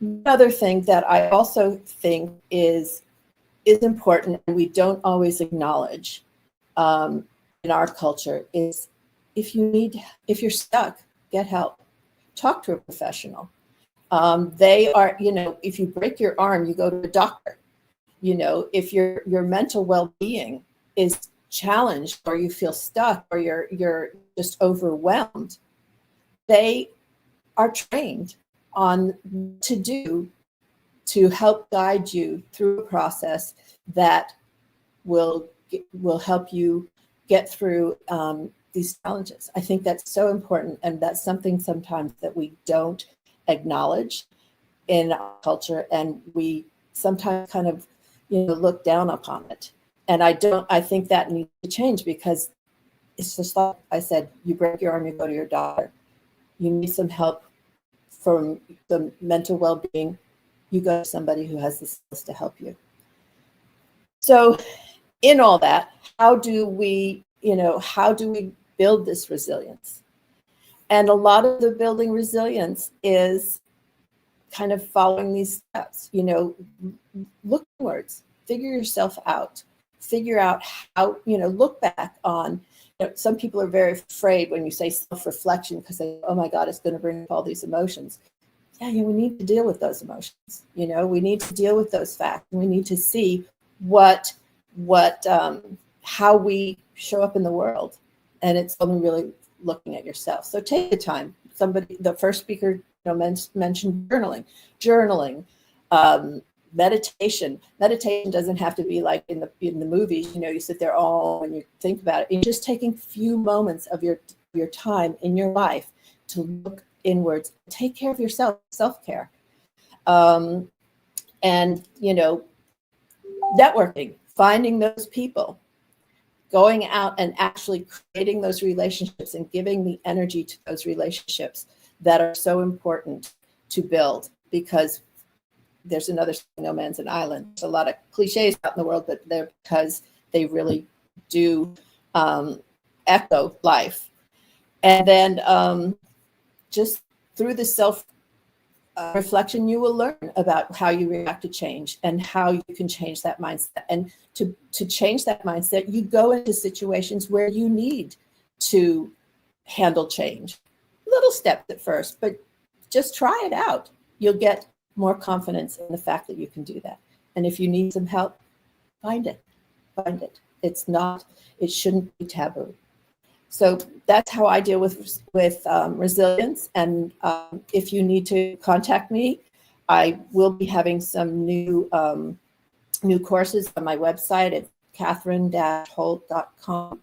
[SPEAKER 5] another thing that I also think is important, and we don't always acknowledge in our culture, is if you're stuck, get help. Talk to a professional. They are, if you break your arm, you go to a doctor. If your mental well-being is challenged, or you feel stuck, or you're just overwhelmed, they are trained on what to do to help guide you through a process that will help you get through these challenges. I think that's so important, and that's something sometimes that we don't acknowledge in our culture, and we sometimes kind of look down upon it. And I think that needs to change, because it's just like I said, you break your arm, you go to your doctor. You need some help from the mental well-being, you go to somebody who has the skills to help you. So in all that, how do we build this resilience? And a lot of the building resilience is kind of following these steps. Look inwards, figure yourself out, figure out how, look back on, some people are very afraid when you say self-reflection, because they, oh my God, it's going to bring up all these emotions. Yeah, we need to deal with those emotions. We need to deal with those facts. We need to see how we show up in the world. And it's only really looking at yourself. So take the time. The first speaker mentioned journaling, meditation. Meditation doesn't have to be like in the movies. You sit there all when you think about it. You're just taking a few moments of your time in your life to look inwards, take care of yourself, self-care, and networking, finding those people, going out and actually creating those relationships and giving the energy to those relationships that are so important to build, because there's another saying, no man's an island. There's a lot of cliches out in the world, but they're because they really do echo life. And then just through the self reflection, you will learn about how you react to change and how you can change that mindset. And to change that mindset, you go into situations where you need to handle change. Little steps at first, but just try it out. You'll get more confidence in the fact that you can do that. And if you need some help, find it. It shouldn't be taboo. So that's how I deal with resilience. And if you need to contact me, I will be having some new courses on my website at catherine-holt.com.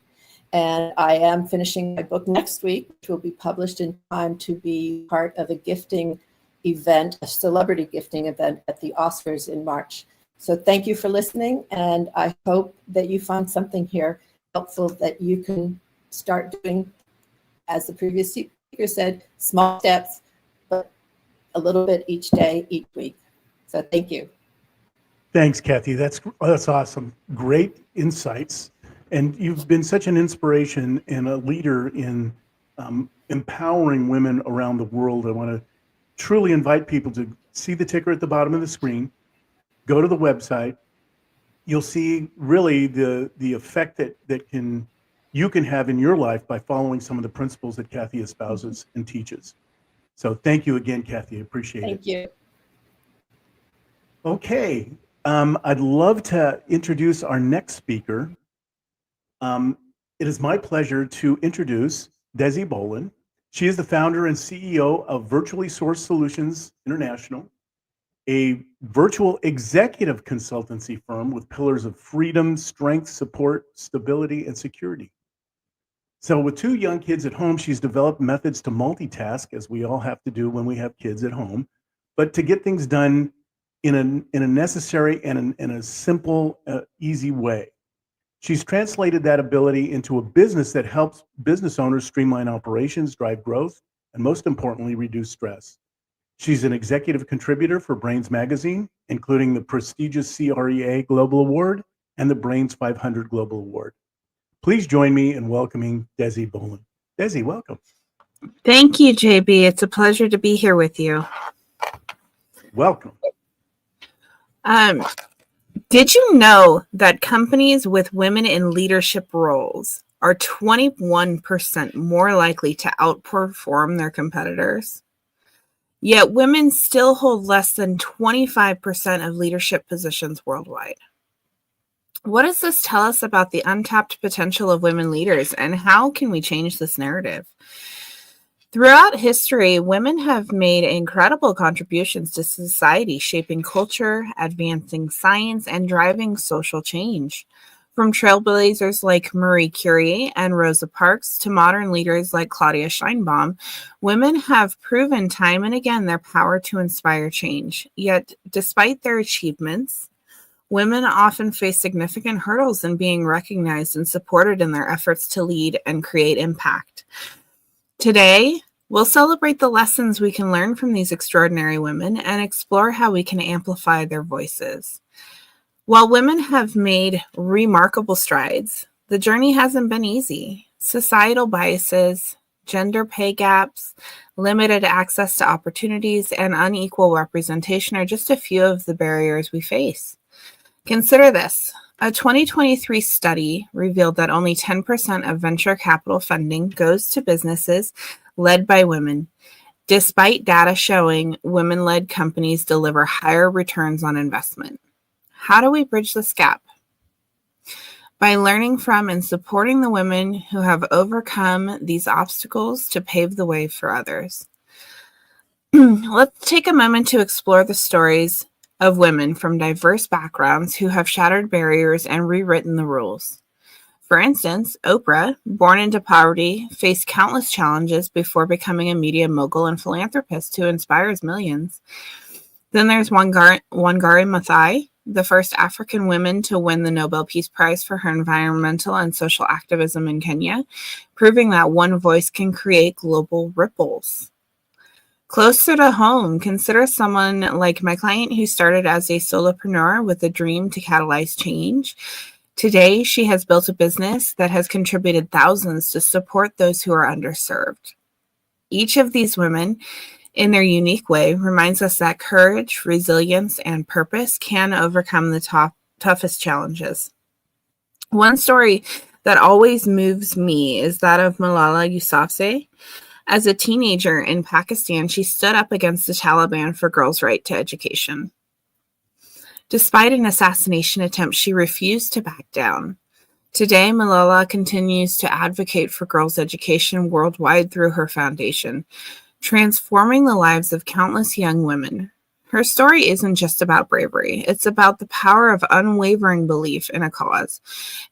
[SPEAKER 5] And I am finishing my book next week, which will be published in time to be part of a gifting event, a celebrity gifting event at the Oscars in March. So thank you for listening. And I hope that you find something here helpful that you can start doing, as the previous speaker said, small steps, but a little bit each day, each week. So thank you.
[SPEAKER 1] Thanks, Kathy. That's awesome. Great insights. And you've been such an inspiration and a leader in empowering women around the world. I want to truly invite people to see the ticker at the bottom of the screen, go to the website. You'll see really the effect that you can have in your life by following some of the principles that Kathy espouses and teaches. So thank you again, Kathy. I appreciate it.
[SPEAKER 5] Thank you.
[SPEAKER 1] Okay. I'd love to introduce our next speaker. It is my pleasure to introduce Desi Bolin. She is the founder and CEO of Virtually Sourced Solutions International, a virtual executive consultancy firm with pillars of freedom, strength, support, stability, and security. So with 2 young kids at home, she's developed methods to multitask, as we all have to do when we have kids at home, but to get things done in a necessary and in a simple, easy way. She's translated that ability into a business that helps business owners streamline operations, drive growth, and most importantly, reduce stress. She's an executive contributor for Brains Magazine, including the prestigious CREA Global Award and the Brains 500 Global Award. Please join me in welcoming Desi Bolin. Desi, welcome.
[SPEAKER 6] Thank you, JB. It's a pleasure to be here with you.
[SPEAKER 1] Welcome.
[SPEAKER 6] Did you know that companies with women in leadership roles are 21% more likely to outperform their competitors? Yet women still hold less than 25% of leadership positions worldwide. What does this tell us about the untapped potential of women leaders, and how can we change this narrative? Throughout history, women have made incredible contributions to society, shaping culture, advancing science, and driving social change. From trailblazers like Marie Curie and Rosa Parks to modern leaders like Claudia Scheinbaum, women have proven time and again their power to inspire change. Yet, despite their achievements, women often face significant hurdles in being recognized and supported in their efforts to lead and create impact. Today, we'll celebrate the lessons we can learn from these extraordinary women and explore how we can amplify their voices. While women have made remarkable strides, the journey hasn't been easy. Societal biases, gender pay gaps, limited access to opportunities, and unequal representation are just a few of the barriers we face. Consider this. A 2023 study revealed that only 10% of venture capital funding goes to businesses led by women, despite data showing women-led companies deliver higher returns on investment. How do we bridge this gap? By learning from and supporting the women who have overcome these obstacles to pave the way for others. Let's take a moment to explore the stories of women from diverse backgrounds who have shattered barriers and rewritten the rules. For instance, Oprah, born into poverty, faced countless challenges before becoming a media mogul and philanthropist who inspires millions. Then there's Wangari Maathai, the first African woman to win the Nobel Peace Prize for her environmental and social activism in Kenya, proving that one voice can create global ripples. Closer to home, consider someone like my client who started as a solopreneur with a dream to catalyze change. Today, she has built a business that has contributed thousands to support those who are underserved. Each of these women, in their unique way, reminds us that courage, resilience, and purpose can overcome the toughest challenges. One story that always moves me is that of Malala Yousafzai. As a teenager in Pakistan, she stood up against the Taliban for girls' right to education. Despite an assassination attempt, she refused to back down. Today, Malala continues to advocate for girls' education worldwide through her foundation, transforming the lives of countless young women. Her story isn't just about bravery. It's about the power of unwavering belief in a cause.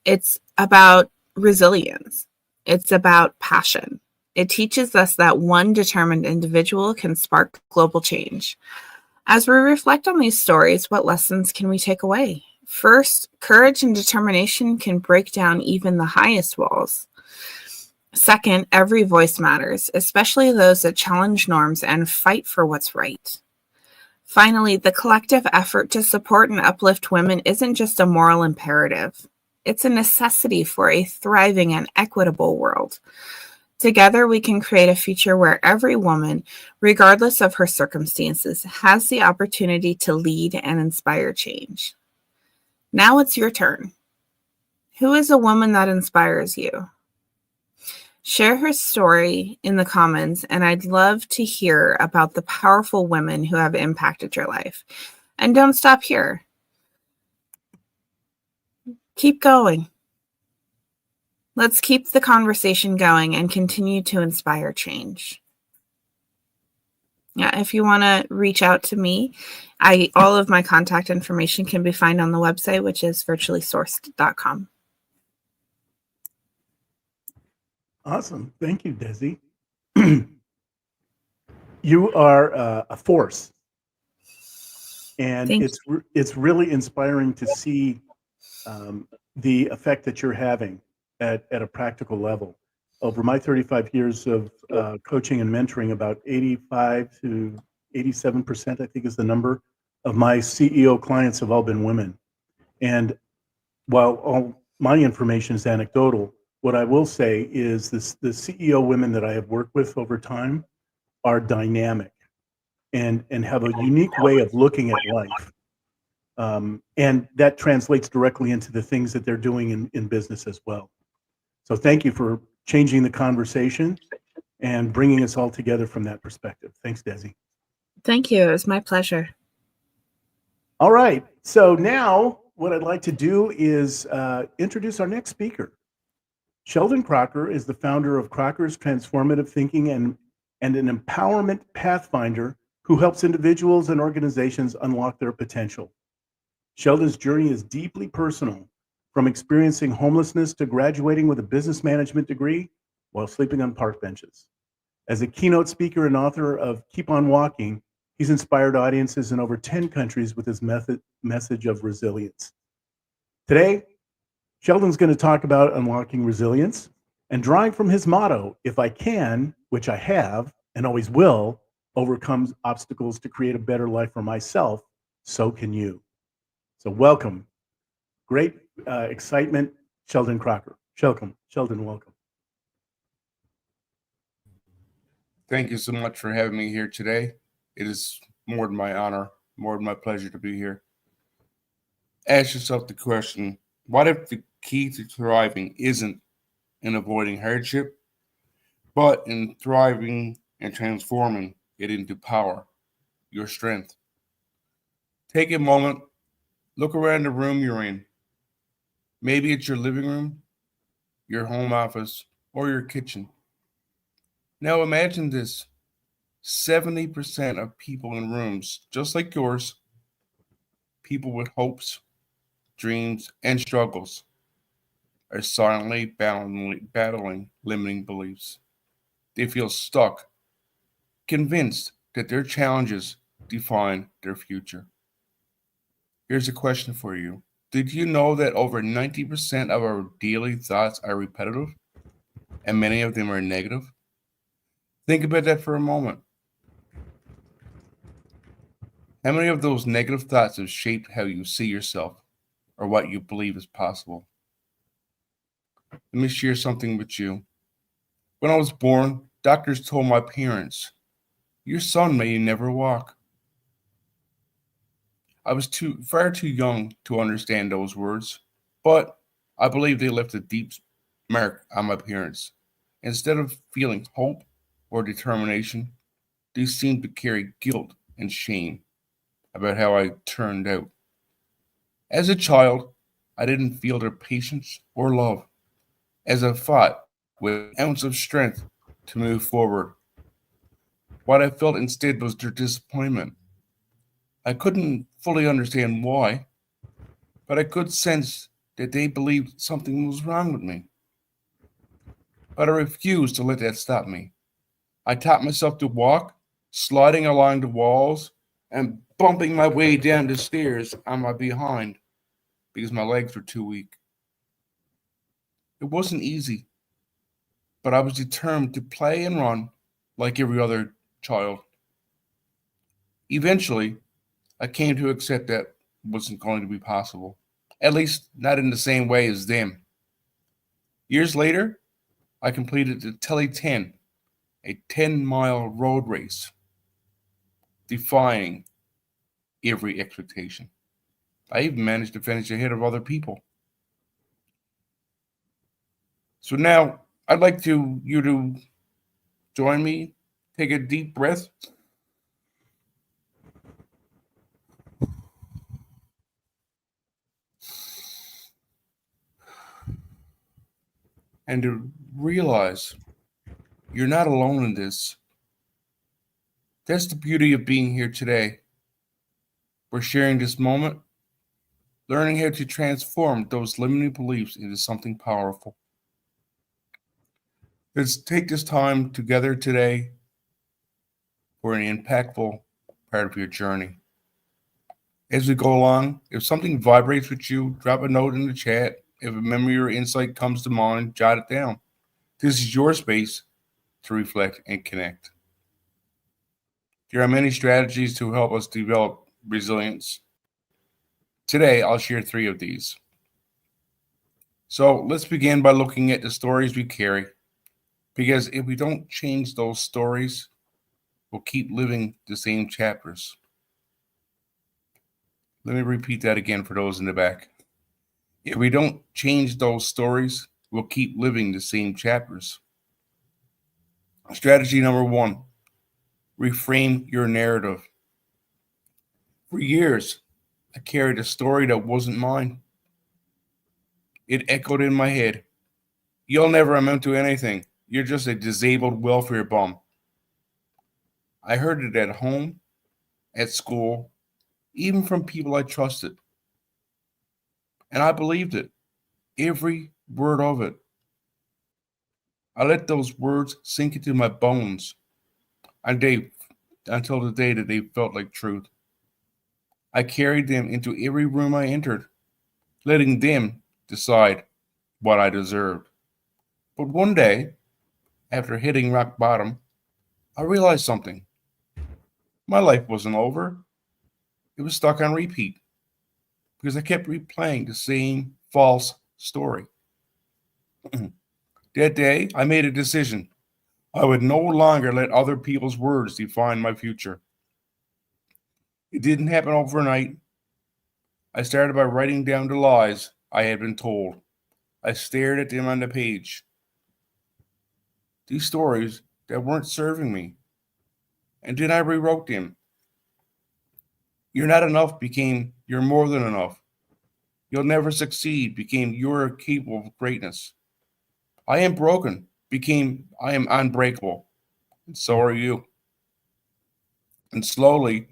[SPEAKER 6] It's about resilience. It's about passion. It teaches us that one determined individual can spark global change. As we reflect on these stories, what lessons can we take away? First, courage and determination can break down even the highest walls. Second, every voice matters, especially those that challenge norms and fight for what's right. Finally, the collective effort to support and uplift women isn't just a moral imperative. It's a necessity for a thriving and equitable world. Together, we can create a future where every woman, regardless of her circumstances, has the opportunity to lead and inspire change. Now it's your turn. Who is a woman that inspires you? Share her story in the comments, and I'd love to hear about the powerful women who have impacted your life. And don't stop here. Keep going. Let's keep the conversation going and continue to inspire change. Yeah, if you want to reach out to me, all of my contact information can be found on the website, which is virtuallysourced.com.
[SPEAKER 1] Awesome. Thank you, Desi. You are a force. And it's really inspiring to see the effect that you're having at a practical level. Over my 35 years of coaching and mentoring, about 85 to 87%, I think is the number, of my CEO clients have all been women. And while all my information is anecdotal, what I will say is the CEO women that I have worked with over time are dynamic and have a unique way of looking at life. And that translates directly into the things that they're doing in business as well. So thank you for changing the conversation and bringing us all together from that perspective. Thanks, Desi.
[SPEAKER 6] Thank you. It was my pleasure.
[SPEAKER 1] All right. So now what I'd like to do is introduce our next speaker. Sheldon Crocker is the founder of Crocker's Transformative Thinking and and an empowerment pathfinder who helps individuals and organizations unlock their potential. Sheldon's journey is deeply personal, from experiencing homelessness to graduating with a business management degree while sleeping on park benches. As a keynote speaker and author of Keep on Walking, he's inspired audiences in over 10 countries with his message of resilience. Today, Sheldon's going to talk about unlocking resilience and drawing from his motto, if I can, which I have and always will, overcome obstacles to create a better life for myself, so can you. So welcome. Great excitement, Sheldon Crocker. Sheldon, welcome.
[SPEAKER 7] Thank you so much for having me here today. It is more than my honor, more than my pleasure to be here. Ask yourself the question, what if the key to thriving isn't in avoiding hardship, but in thriving and transforming it into power, your strength? Take a moment, look around the room you're in. Maybe it's your living room, your home office, or your kitchen. Now imagine this. 70% of people in rooms just like yours, people with hopes, dreams, and struggles, are silently battling limiting beliefs. They feel stuck, convinced that their challenges define their future. Here's a question for you. Did you know that over 90% of our daily thoughts are repetitive, and many of them are negative? Think about that for a moment. How many of those negative thoughts have shaped how you see yourself or what you believe is possible? Let me share something with you. When I was born, doctors told my parents, your son may never walk. I was far too young to understand those words, but I believe they left a deep mark on my parents. Instead of feeling hope or determination, they seemed to carry guilt and shame about how I turned out. As a child, I didn't feel their patience or love as I fought with an ounce of strength to move forward. What I felt instead was their disappointment. I couldn't fully understand why, but I could sense that they believed something was wrong with me. But I refused to let that stop me. I taught myself to walk, sliding along the walls and bumping my way down the stairs on my behind because my legs were too weak. It wasn't easy, but I was determined to play and run like every other child. Eventually, I came to accept that wasn't going to be possible, at least not in the same way as them. Years later, I completed the Telly 10, a 10-mile road race, defying every expectation. I even managed to finish ahead of other people. So now I'd like you to join me, take a deep breath, and to realize you're not alone in this. That's the beauty of being here today. We're sharing this moment, learning how to transform those limiting beliefs into something powerful. Let's take this time together today for an impactful part of your journey. As we go along, if something vibrates with you, drop a note in the chat. If a memory or insight comes to mind, jot it down. This is your space to reflect and connect. There are many strategies to help us develop resilience. Today, I'll share 3 of these. So let's begin by looking at the stories we carry, because if we don't change those stories, we'll keep living the same chapters. Let me repeat that again for those in the back. If we don't change those stories, we'll keep living the same chapters. Strategy number 1, reframe your narrative. For years, I carried a story that wasn't mine. It echoed in my head. You'll never amount to anything. You're just a disabled welfare bum. I heard it at home, at school, even from people I trusted. And I believed it, every word of it. I let those words sink into my bones until the day that they felt like truth. I carried them into every room I entered, letting them decide what I deserved. But one day, after hitting rock bottom, I realized something. My life wasn't over. It was stuck on repeat because I kept replaying the same false story. That day, I made a decision. I would no longer let other people's words define my future. It didn't happen overnight. I started by writing down the lies I had been told. I stared at them on the page. These stories that weren't serving me. And then I rewrote them. You're not enough became you're more than enough. You'll never succeed became you're capable of greatness. I am broken became I am unbreakable. And so are you. And slowly,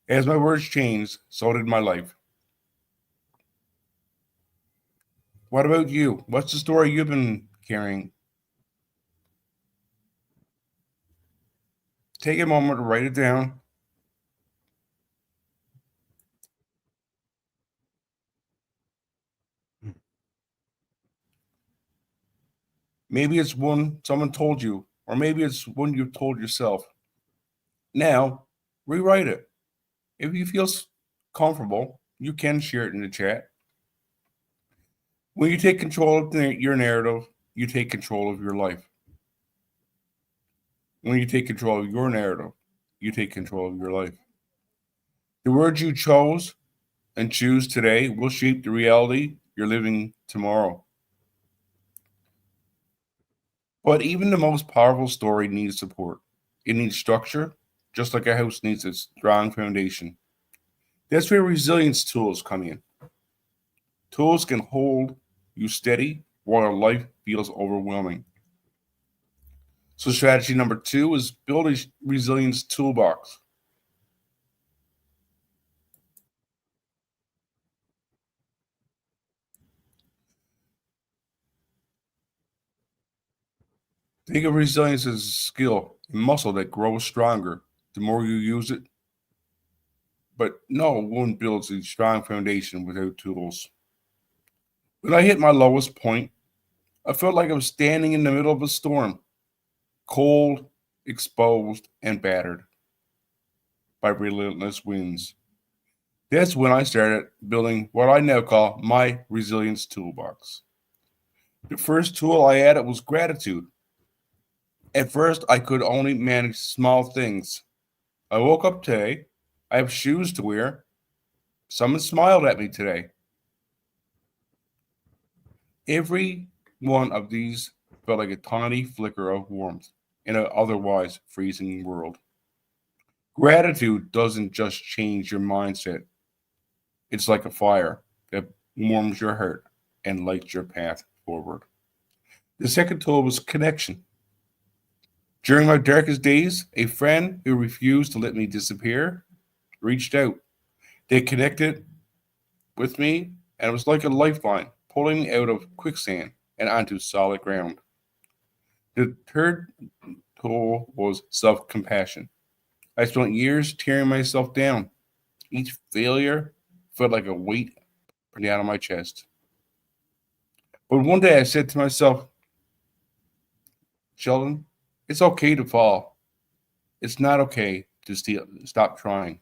[SPEAKER 7] as my words changed, so did my life. What about you? What's the story you've been carrying? Take a moment to write it down. Maybe it's one someone told you, or maybe it's one you've told yourself. Now, rewrite it. If you feel comfortable, you can share it in the chat. When you take control of your narrative, you take control of your life. When you take control of your narrative, you take control of your life. The words you chose and choose today will shape the reality you're living tomorrow. But even the most powerful story needs support. It needs structure, just like a house needs a strong foundation. That's where resilience tools come in. Tools can hold you steady while life feels overwhelming. So strategy number 2 is build a resilience toolbox. Think of resilience as a skill, a muscle that grows stronger the more you use it. But no one builds a strong foundation without tools. When I hit my lowest point, I felt like I was standing in the middle of a storm, cold, exposed, and battered by relentless winds. That's when I started building what I now call my resilience toolbox. The first tool I added was gratitude. At first, I could only manage small things. I woke up today. I have shoes to wear. Someone smiled at me today. Every one of these felt like a tiny flicker of warmth in an otherwise freezing world. Gratitude doesn't just change your mindset. It's like a fire that warms your heart and lights your path forward. The second tool was connection. During my darkest days, a friend who refused to let me disappear reached out. They connected with me, and it was like a lifeline, pulling me out of quicksand and onto solid ground. The third tool was self-compassion. I spent years tearing myself down. Each failure felt like a weight down on my chest. But one day I said to myself, Sheldon, it's okay to fall. It's not okay to stop trying.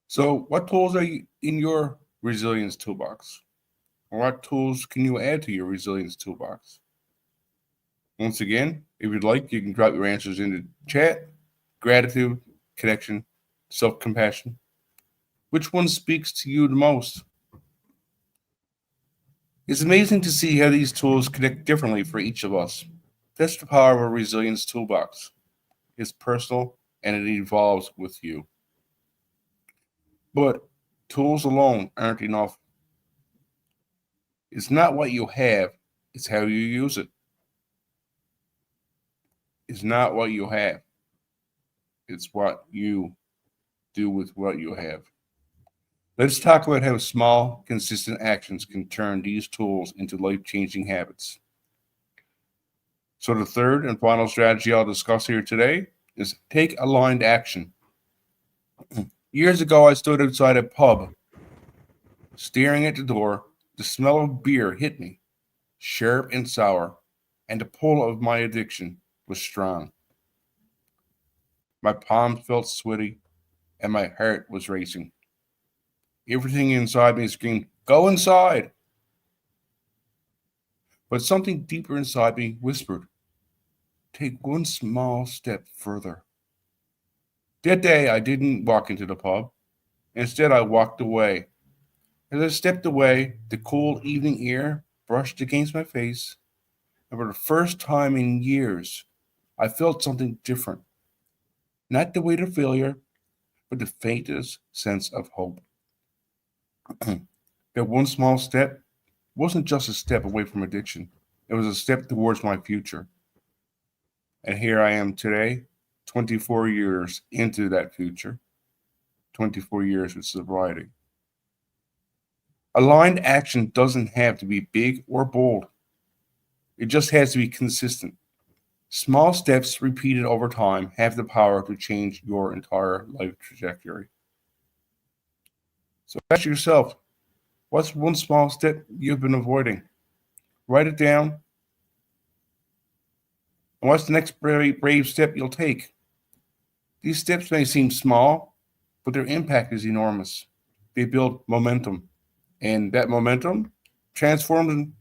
[SPEAKER 7] So what tools are in your resilience toolbox? Or what tools can you add to your resilience toolbox? Once again, if you'd like, you can drop your answers in the chat. Gratitude, connection, self-compassion. Which one speaks to you the most? It's amazing to see how these tools connect differently for each of us. That's the power of a resilience toolbox. It's personal and it evolves with you. But tools alone aren't enough. It's not what you have, it's how you use it. It's not what you have, It's what you do with what you have. Let's talk about how small, consistent actions can turn these tools into life-changing habits. So the third and final strategy I'll discuss here today is take aligned action. Years ago, I stood outside a pub, staring at the door. The smell of beer hit me, sharp and sour, and the pull of my addiction was strong. My palms felt sweaty, and my heart was racing. Everything inside me screamed, "Go inside!" But something deeper inside me whispered, "Take one small step further." That day, I didn't walk into the pub. Instead, I walked away. As I stepped away, the cool evening air brushed against my face, and for the first time in years, I felt something different. Not the weight of failure, but the faintest sense of hope. That one small step wasn't just a step away from addiction. It was a step towards my future. And here I am today, 24 years into that future, 24 years with sobriety. Aligned action doesn't have to be big or bold. It just has to be consistent. Small steps repeated over time have the power to change your entire life trajectory. So ask yourself, what's one small step you've been avoiding? Write it down. And what's the next brave step you'll take? These steps may seem small, but their impact is enormous. They build momentum. And that momentum transforms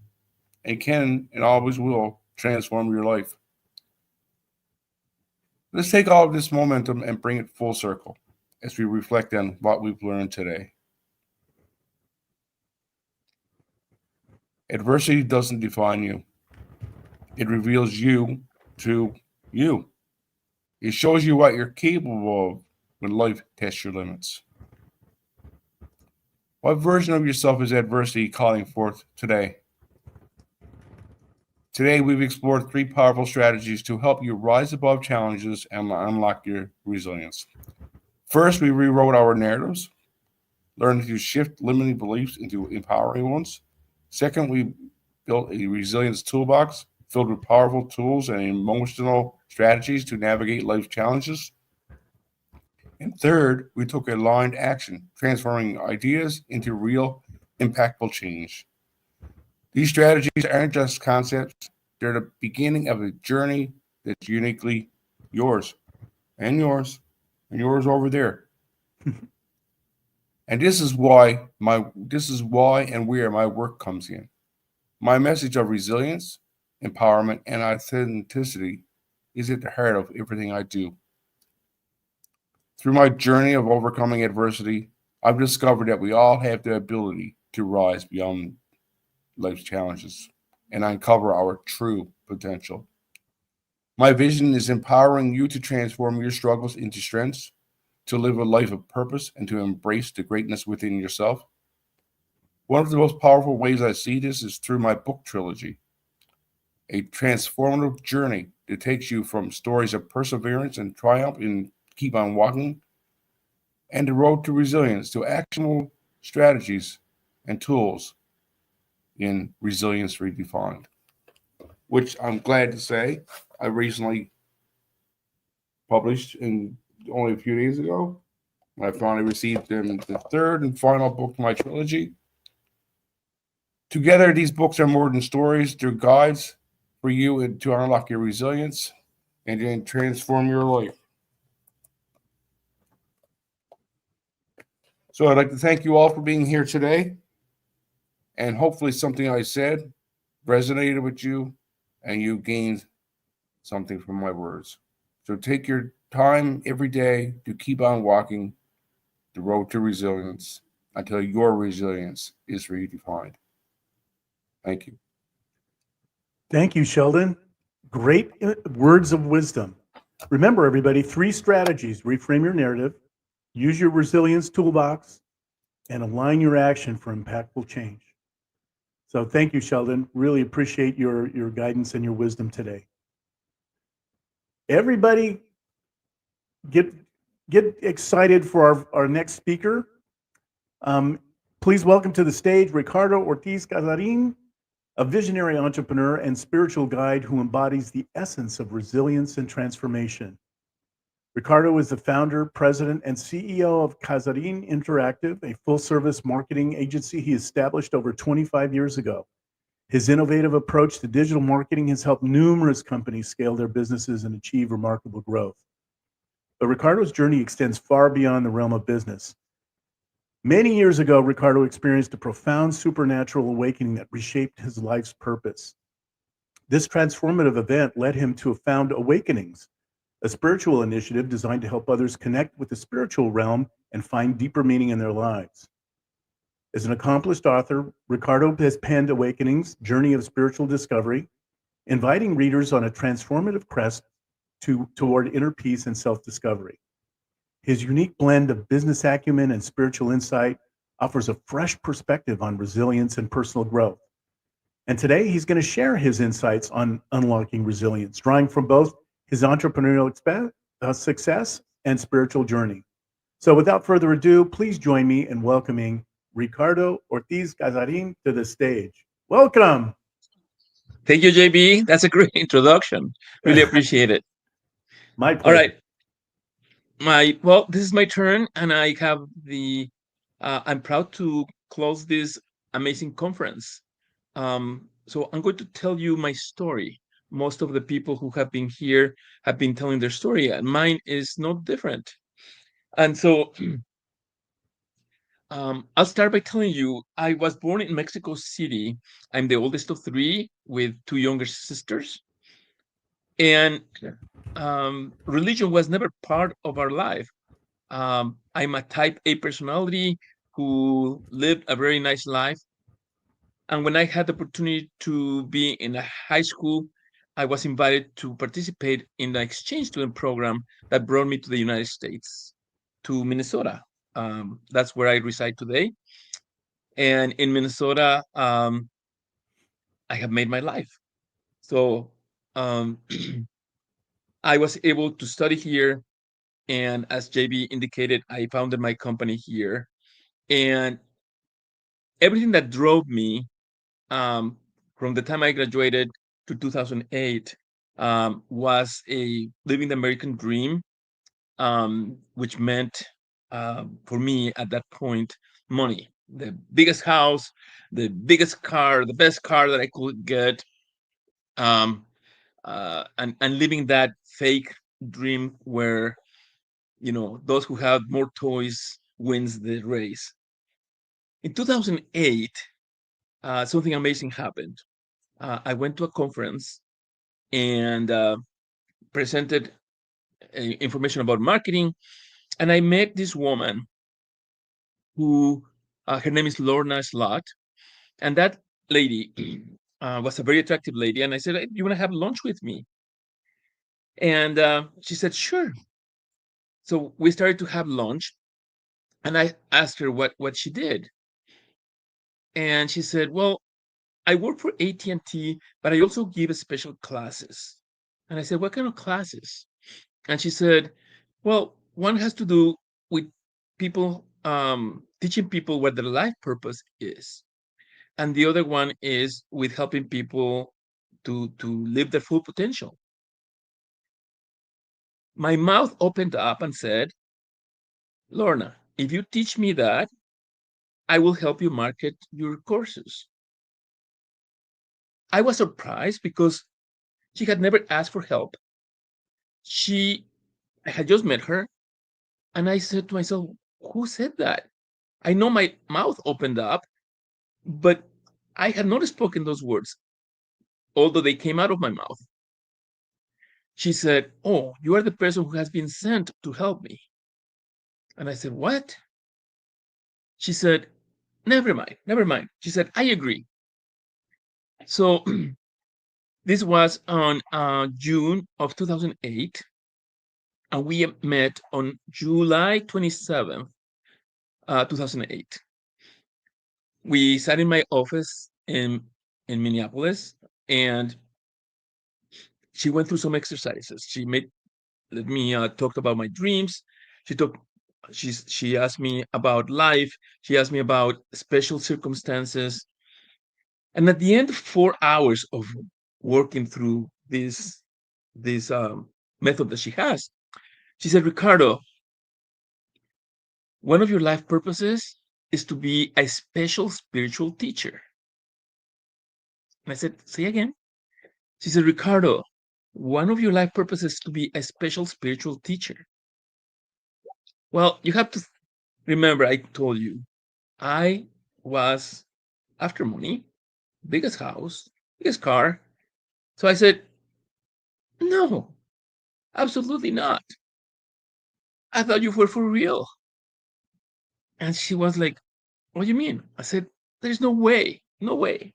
[SPEAKER 7] and can and always will transform your life. Let's take all of this momentum and bring it full circle as we reflect on what we've learned today. Adversity doesn't define you. It reveals you to you. It shows you what you're capable of when life tests your limits. What version of yourself is adversity calling forth today? Today, we've explored 3 powerful strategies to help you rise above challenges and unlock your resilience. First, we rewrote our narratives, learned to shift limiting beliefs into empowering ones. Second, we built a resilience toolbox filled with powerful tools and emotional strategies to navigate life's challenges. And third, we took aligned action, transforming ideas into real, impactful change. These strategies aren't just concepts, they're the beginning of a journey that's uniquely yours, and yours, and yours over there. And this is why and where my work comes in. My message of resilience, empowerment, and authenticity is at the heart of everything I do. Through my journey of overcoming adversity, I've discovered that we all have the ability to rise beyond life's challenges and uncover our true potential. My vision is empowering you to transform your struggles into strengths, to live a life of purpose, and to embrace the greatness within yourself. One of the most powerful ways I see this is through my book trilogy, a transformative journey that takes you from stories of perseverance and triumph in Keep on Walking and the road to resilience to actionable strategies and tools in Resilience Redefined, which I'm glad to say I recently published only a few days ago. I finally received the third and final book in my trilogy. Together, these books are more than stories. They're guides for you to unlock your resilience and then transform your life. So I'd like to thank you all for being here today. And hopefully something I said resonated with you and you gained something from my words. So take your time every day to keep on walking the road to resilience until your resilience is redefined. Thank you.
[SPEAKER 1] Thank you, Sheldon. Great words of wisdom. Remember, everybody, 3 strategies: reframe your narrative, use your resilience toolbox, and align your action for impactful change. So thank you, Sheldon. Really appreciate your guidance and your wisdom today. Everybody, get excited for our next speaker. Please welcome to the stage Ricardo Ortiz Casarin, a visionary entrepreneur and spiritual guide who embodies the essence of resilience and transformation. Ricardo is the founder, president, and CEO of Casarin Interactive, a full-service marketing agency he established over 25 years ago. His innovative approach to digital marketing has helped numerous companies scale their businesses and achieve remarkable growth. But Ricardo's journey extends far beyond the realm of business. Many years ago, Ricardo experienced a profound supernatural awakening that reshaped his life's purpose. This transformative event led him to found Awakenings, a spiritual initiative designed to help others connect with the spiritual realm and find deeper meaning in their lives. As an accomplished author, Ricardo has penned Awakenings, Journey of Spiritual Discovery, inviting readers on a transformative quest toward inner peace and self-discovery. His unique blend of business acumen and spiritual insight offers a fresh perspective on resilience and personal growth. And today he's going to share his insights on unlocking resilience, drawing from both his entrepreneurial success and spiritual journey. So without further ado, please join me in welcoming Ricardo Ortiz Casarin to the stage. Welcome.
[SPEAKER 8] Thank you, JB. That's a great introduction. Really appreciate it.
[SPEAKER 1] My pleasure.
[SPEAKER 8] All right. Well, this is my turn, and I have I'm proud to close this amazing conference. So I'm going to tell you my story. Most of the people who have been here have been telling their story, and mine is no different. And so I'll start by telling you, I was born in Mexico City. I'm the oldest of three with two younger sisters. And religion was never part of our life. I'm a type A personality who lived a very nice life. And when I had the opportunity to be in a high school, I was invited to participate in the exchange student program that brought me to the United States, to Minnesota. That's where I reside today. And in Minnesota, I have made my life. So I was able to study here. And as JB indicated, I founded my company here. And everything that drove me from the time I graduated to 2008 was living the American dream, which meant for me at that point, money. The biggest house, the biggest car, the best car that I could get, and living that fake dream where, those who have more toys wins the race. In 2008, something amazing happened. I went to a conference and presented information about marketing, and I met this woman who, her name is Lorna Slot, and that lady was a very attractive lady, and I said, "You want to have lunch with me?" And she said, "Sure." So we started to have lunch, and I asked her what she did, and she said, "Well, I work for AT&T, but I also give special classes." And I said, "What kind of classes?" And she said, "Well, one has to do with people, teaching people what their life purpose is. And the other one is with helping people to live their full potential." My mouth opened up and said, "Lorna, if you teach me that, I will help you market your courses." I was surprised because she had never asked for help. I had just met her, and I said to myself, "Who said that?" I know my mouth opened up, but I had not spoken those words, although they came out of my mouth. She said, "Oh, you are the person who has been sent to help me." And I said, "What?" She said, never mind. She said, "I agree." So this was on June of 2008, and we met on July 27th, 2008. We sat in my office in Minneapolis, and she went through some exercises. She made let me talk about my dreams. She asked me about life. She asked me about special circumstances. And at the end of 4 hours of working through this method that she has, she said, Ricardo, one of your life purposes is to be a special spiritual teacher. And I said, say again. She said, Ricardo, one of your life purposes is to be a special spiritual teacher. Well, you have to remember, I told you, I was after money, biggest house, biggest car. So I said, no, absolutely not. I thought you were for real. And she was like, what do you mean? I said, there's no way, no way.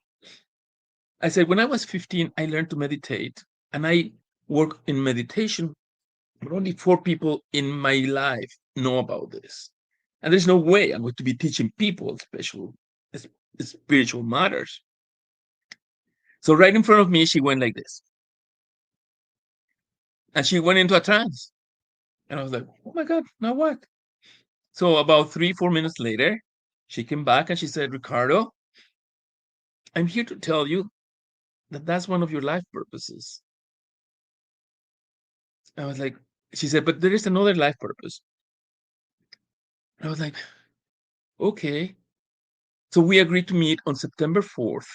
[SPEAKER 8] I said, when I was 15, I learned to meditate, and I work in meditation, but only 4 people in my life know about this. And there's no way I'm going to be teaching people spiritual matters. So right in front of me, she went like this. And she went into a trance. And I was like, oh my God, now what? So about 3-4 minutes later, she came back and she said, Ricardo, I'm here to tell you that that's one of your life purposes. I was like, she said, but there is another life purpose. I was like, okay. So we agreed to meet on September 4th,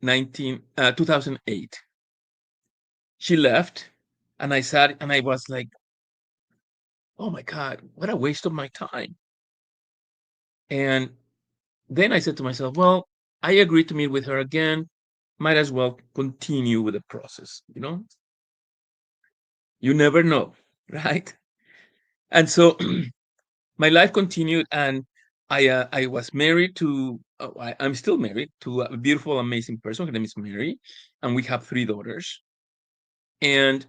[SPEAKER 8] 2008. She left, and I sat and I was like, oh my God, what a waste of my time. And then I said to myself, well, I agreed to meet with her again. Might as well continue with the process, you know? You never know, right? And so my life continued, and I was married to, I'm still married to a beautiful, amazing person. Her name is Mary, and we have 3 daughters. And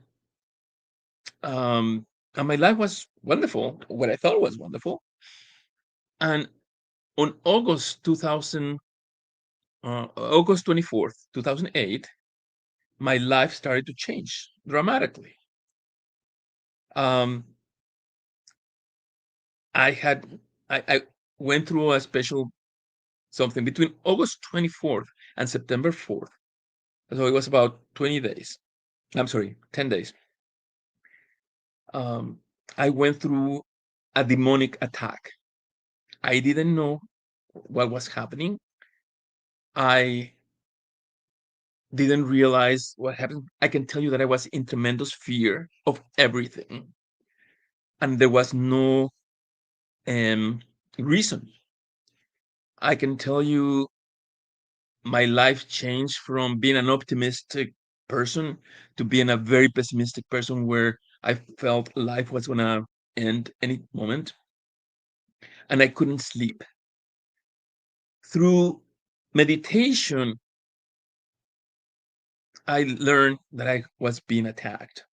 [SPEAKER 8] my life was wonderful, what I thought was wonderful. And on August 24th, 2008, my life started to change dramatically. I went through a special something between August 24th and September 4th. So it was about 20 days. I'm sorry, 10 days. I went through a demonic attack. I didn't know what was happening. I didn't realize what happened. I can tell you that I was in tremendous fear of everything. And there was no reason. I can tell you my life changed from being an optimistic person to being a very pessimistic person, where I felt life was going to end any moment. And I couldn't sleep. Through meditation, I learned that I was being attacked.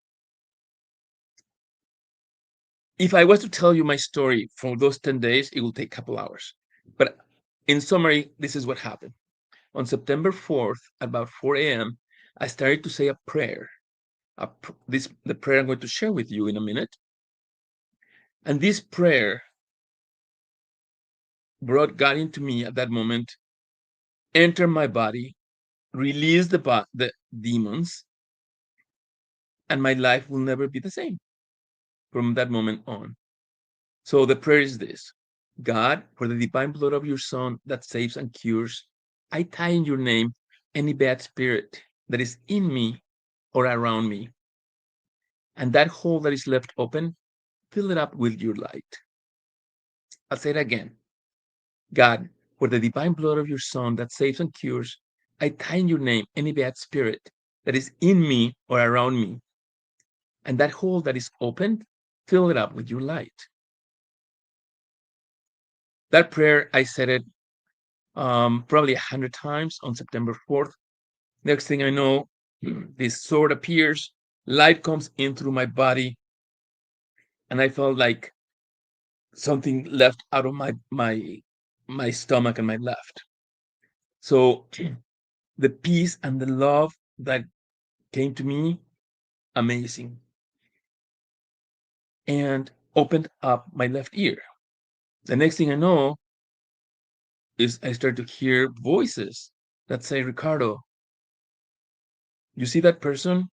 [SPEAKER 8] If I was to tell you my story for those 10 days, it will take a couple hours. But in summary, this is what happened. On September 4th, about 4 a.m., I started to say a prayer. The prayer I'm going to share with you in a minute. And this prayer brought God into me at that moment, enter my body, release the demons, and my life will never be the same from that moment on. So the prayer is this: God, for the divine blood of your Son that saves and cures, I tie in your name any bad spirit that is in me or around me. And that hole that is left open, fill it up with your light. I'll say it again. God, for the divine blood of your Son that saves and cures, I tie in your name any bad spirit that is in me or around me. And that hole that is open, fill it up with your light. That prayer, I said it probably 100 times on September 4th. Next thing I know, this sword appears, light comes in through my body, and I felt like something left out of my stomach and my left. So the peace and the love that came to me, amazing. and opened up my left ear. The next thing I know is I start to hear voices that say, Ricardo, you see that person?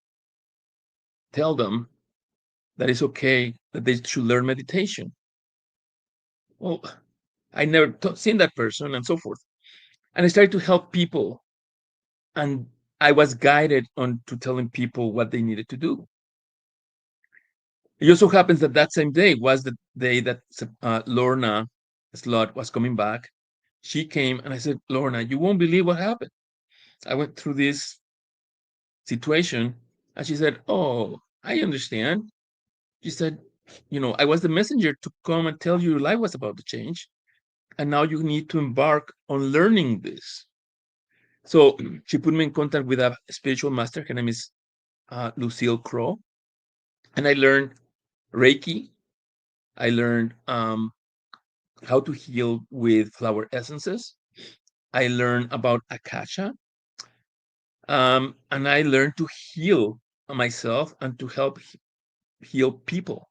[SPEAKER 8] Tell them that it's okay, that they should learn meditation. Well, I never seen that person, and so forth. And I started to help people, and I was guided on to telling people what they needed to do. It just so happens that that same day was the day that Lorna Slot was coming back. She came, and I said, Lorna, you won't believe what happened. I went through this situation, and she said, oh, I understand. She said, I was the messenger to come and tell you your life was about to change, and now you need to embark on learning this. So she put me in contact with a spiritual master. Her name is Lucille Crow, and I learned Reiki. I learned how to heal with flower essences. I learned about Akasha, and I learned to heal myself and to help heal people.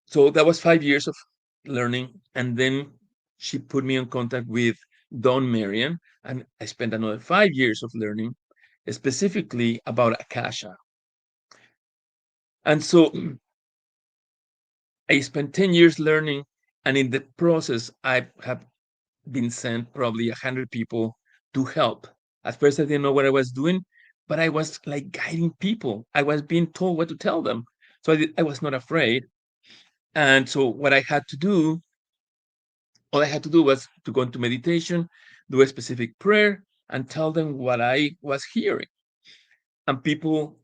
[SPEAKER 8] So that was 5 years of learning, and then she put me in contact with Don Marion, and I spent another 5 years of learning, specifically about Akasha. And so I spent 10 years learning, and in the process, I have been sent probably 100 people to help. At first, I didn't know what I was doing, but I was like guiding people. I was being told what to tell them. So I was not afraid. And so what I had to do, all I had to do was to go into meditation, do a specific prayer, and tell them what I was hearing. And people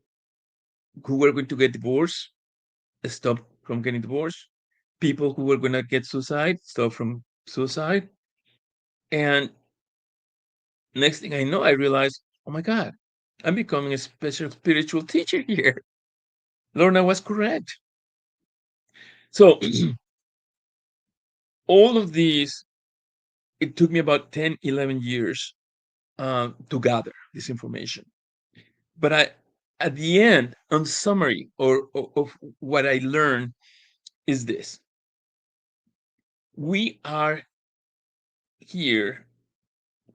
[SPEAKER 8] who were going to get divorced stopped from getting divorced. People who were going to get suicide stopped from suicide. And next thing I know, I realized, oh my God, I'm becoming a special spiritual teacher here. Lorna was correct. So all of these, it took me about 10, 11 years to gather this information. But at the end, on summary of what I learned is this. We are here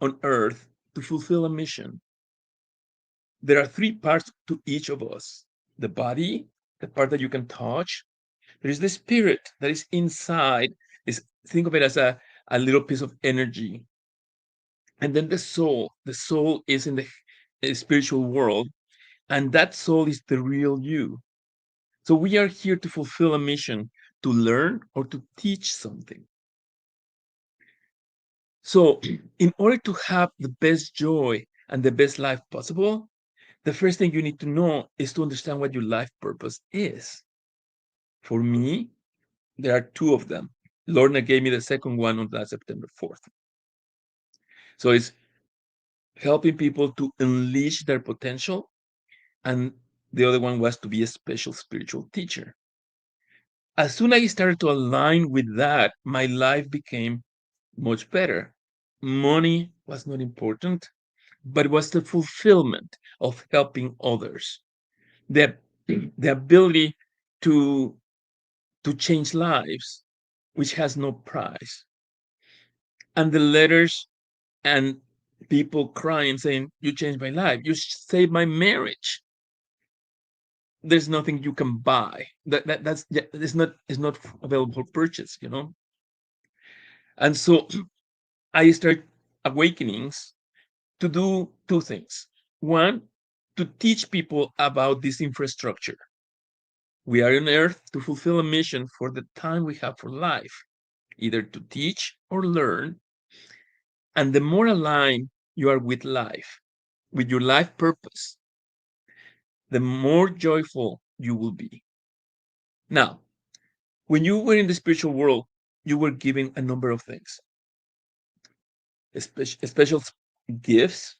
[SPEAKER 8] on earth to fulfill a mission. There are 3 parts to each of us: the body, the part that you can touch. There is the spirit that is inside. Think of it as a little piece of energy. And then the soul. The soul is in the spiritual world, and that soul is the real you. So we are here to fulfill a mission, to learn or to teach something. So in order to have the best joy and the best life possible, the first thing you need to know is to understand what your life purpose is. For me, there are 2 of them. Lorna gave me the second one on that September 4th. So it's helping people to unleash their potential, and the other one was to be a special spiritual teacher. As soon as I started to align with that, my life became much better. Money was not important, but it was the fulfillment of helping others. The ability to change lives, which has no price. And the letters and people crying saying, you changed my life, you saved my marriage. There's nothing you can buy. That's it's not available for purchase, And so I started awakenings to do 2 things. One, to teach people about this infrastructure. We are on earth to fulfill a mission for the time we have for life, either to teach or learn. And the more aligned you are with life, with your life purpose, the more joyful you will be. Now, when you were in the spiritual world, you were given a number of things, special gifts,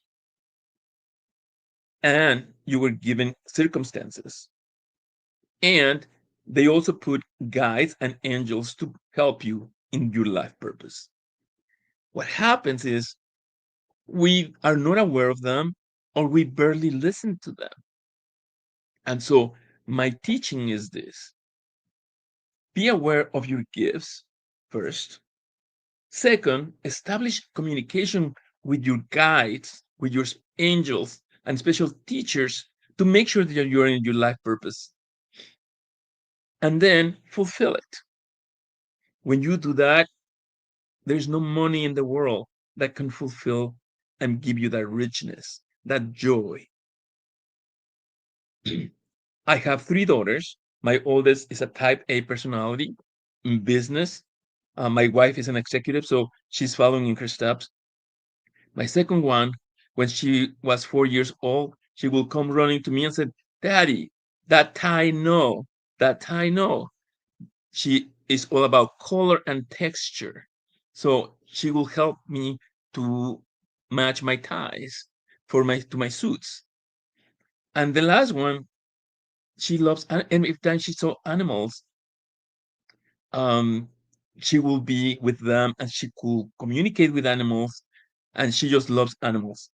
[SPEAKER 8] and you were given circumstances. And they also put guides and angels to help you in your life purpose. What happens is we are not aware of them, or we barely listen to them. And so my teaching is this: be aware of your gifts first. Second, establish communication with your guides, with your angels and special teachers to make sure that you're in your life purpose. And then fulfill it. When you do that, there's no money in the world that can fulfill and give you that richness, that joy. I have 3 daughters. My oldest is a type A personality in business. My wife is an executive, so she's following in her steps. My second one, when she was 4 years old, she will come running to me and said, "Daddy, that tie no, that tie no." She is all about color and texture. So she will help me to match my ties to my suits. And the last one, she loves, and every time she saw animals, um, she will be with them and she could communicate with animals, and she just loves animals.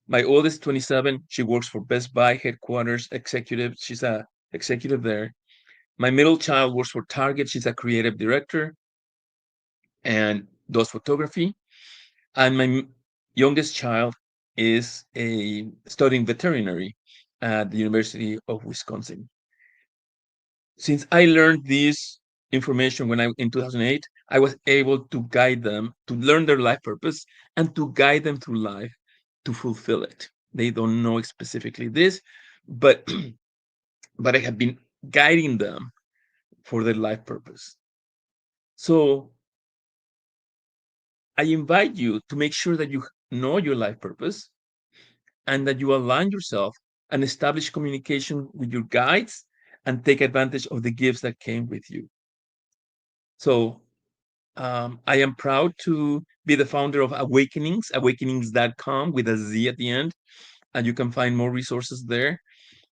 [SPEAKER 8] My oldest, 27, she works for Best Buy headquarters executive. She's a executive there. My middle child works for Target. She's a creative director and does photography. And my youngest child is studying veterinary at the University of Wisconsin. Since I learned this information in 2008, I was able to guide them to learn their life purpose and to guide them through life to fulfill it. They don't know specifically this, but but I have been guiding them for their life purpose. So I invite you to make sure that you know your life purpose and that you align yourself and establish communication with your guides and take advantage of the gifts that came with you. So I am proud to be the founder of Awakenings, awakenings.com with a Z at the end, and you can find more resources there.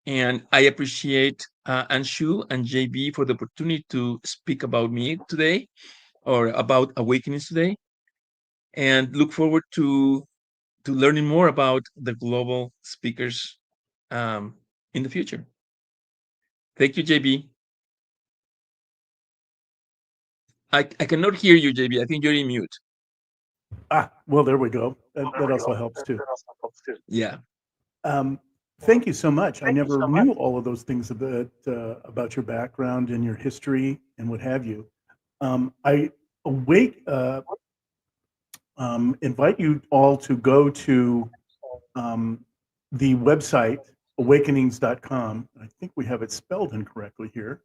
[SPEAKER 8] And I appreciate Anshu and JB for the opportunity to speak about me today or about Awakenings today, and look forward to learning more about the global speakers in the future. Thank you, JB. I cannot hear you, JB. I think you're in mute.
[SPEAKER 1] Well, there we go. That also helps too.
[SPEAKER 8] Yeah.
[SPEAKER 1] Thank you so much. I never knew all of those things about your background and your history and what have you. I invite you all to go to the website awakenings.com. I think we have it spelled incorrectly here,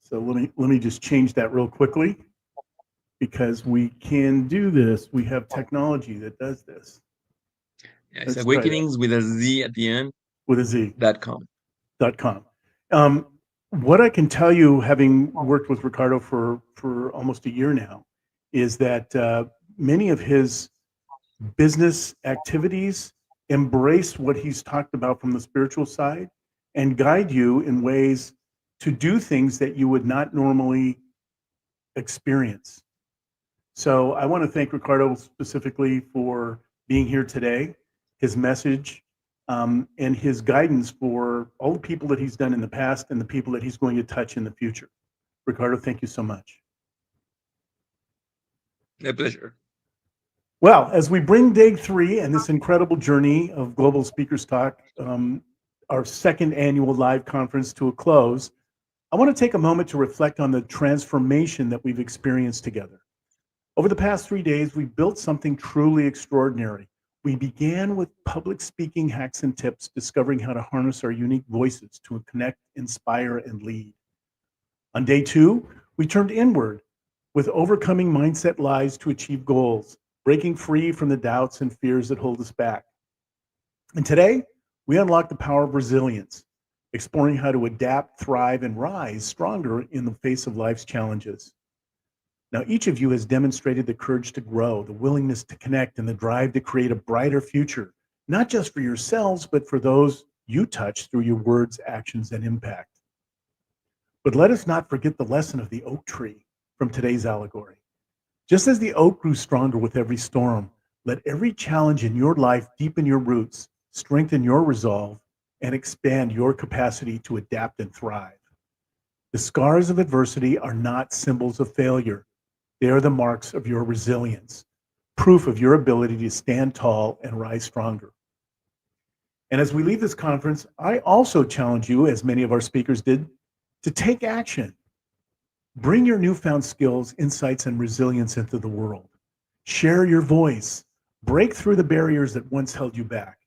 [SPEAKER 1] so let me just change that real quickly, because we can do this. We have technology that does this.
[SPEAKER 8] Yeah, it's Awakenings with a Z at the end.
[SPEAKER 1] With a Z.
[SPEAKER 8] .com.
[SPEAKER 1] What I can tell you, having worked with Ricardo for almost a year now, is that many of his business activities embrace what he's talked about from the spiritual side and guide you in ways to do things that you would not normally experience. So I want to thank Ricardo specifically for being here today, his message, and his guidance for all the people that he's done in the past and the people that he's going to touch in the future. Ricardo, thank you so much.
[SPEAKER 8] My pleasure.
[SPEAKER 1] Well, as we bring day 3 and this incredible journey of Global Speakers Talk, our second annual live conference, to a close, I want to take a moment to reflect on the transformation that we've experienced together. Over the past 3 days, we've built something truly extraordinary. We began with public speaking hacks and tips, discovering how to harness our unique voices to connect, inspire, and lead. On day 2, we turned inward with overcoming mindset lies to achieve goals, breaking free from the doubts and fears that hold us back. And today, we unlock the power of resilience, exploring how to adapt, thrive, and rise stronger in the face of life's challenges. Now, each of you has demonstrated the courage to grow, the willingness to connect, and the drive to create a brighter future, not just for yourselves, but for those you touch through your words, actions, and impact. But let us not forget the lesson of the oak tree from today's allegory. Just as the oak grew stronger with every storm, let every challenge in your life deepen your roots, strengthen your resolve, and expand your capacity to adapt and thrive. The scars of adversity are not symbols of failure. They are the marks of your resilience, proof of your ability to stand tall and rise stronger. And as we leave this conference, I also challenge you, as many of our speakers did, to take action. Bring your newfound skills, insights, and resilience into the world. Share your voice. Break through the barriers that once held you back.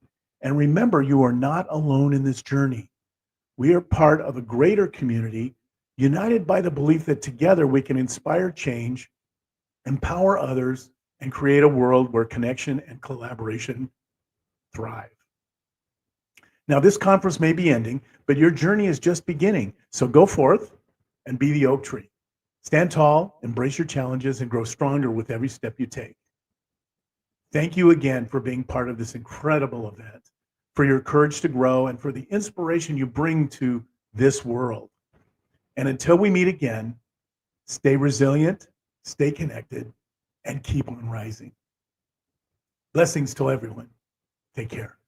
[SPEAKER 1] And remember, you are not alone in this journey. We are part of a greater community, united by the belief that together we can inspire change, empower others, and create a world where connection and collaboration thrive. Now, this conference may be ending, but your journey is just beginning. So go forth and be the oak tree. Stand tall, embrace your challenges, and grow stronger with every step you take. Thank you again for being part of this incredible event, for your courage to grow, and for the inspiration you bring to this world. And until we meet again, stay resilient, stay connected, and keep on rising. Blessings to everyone. Take care.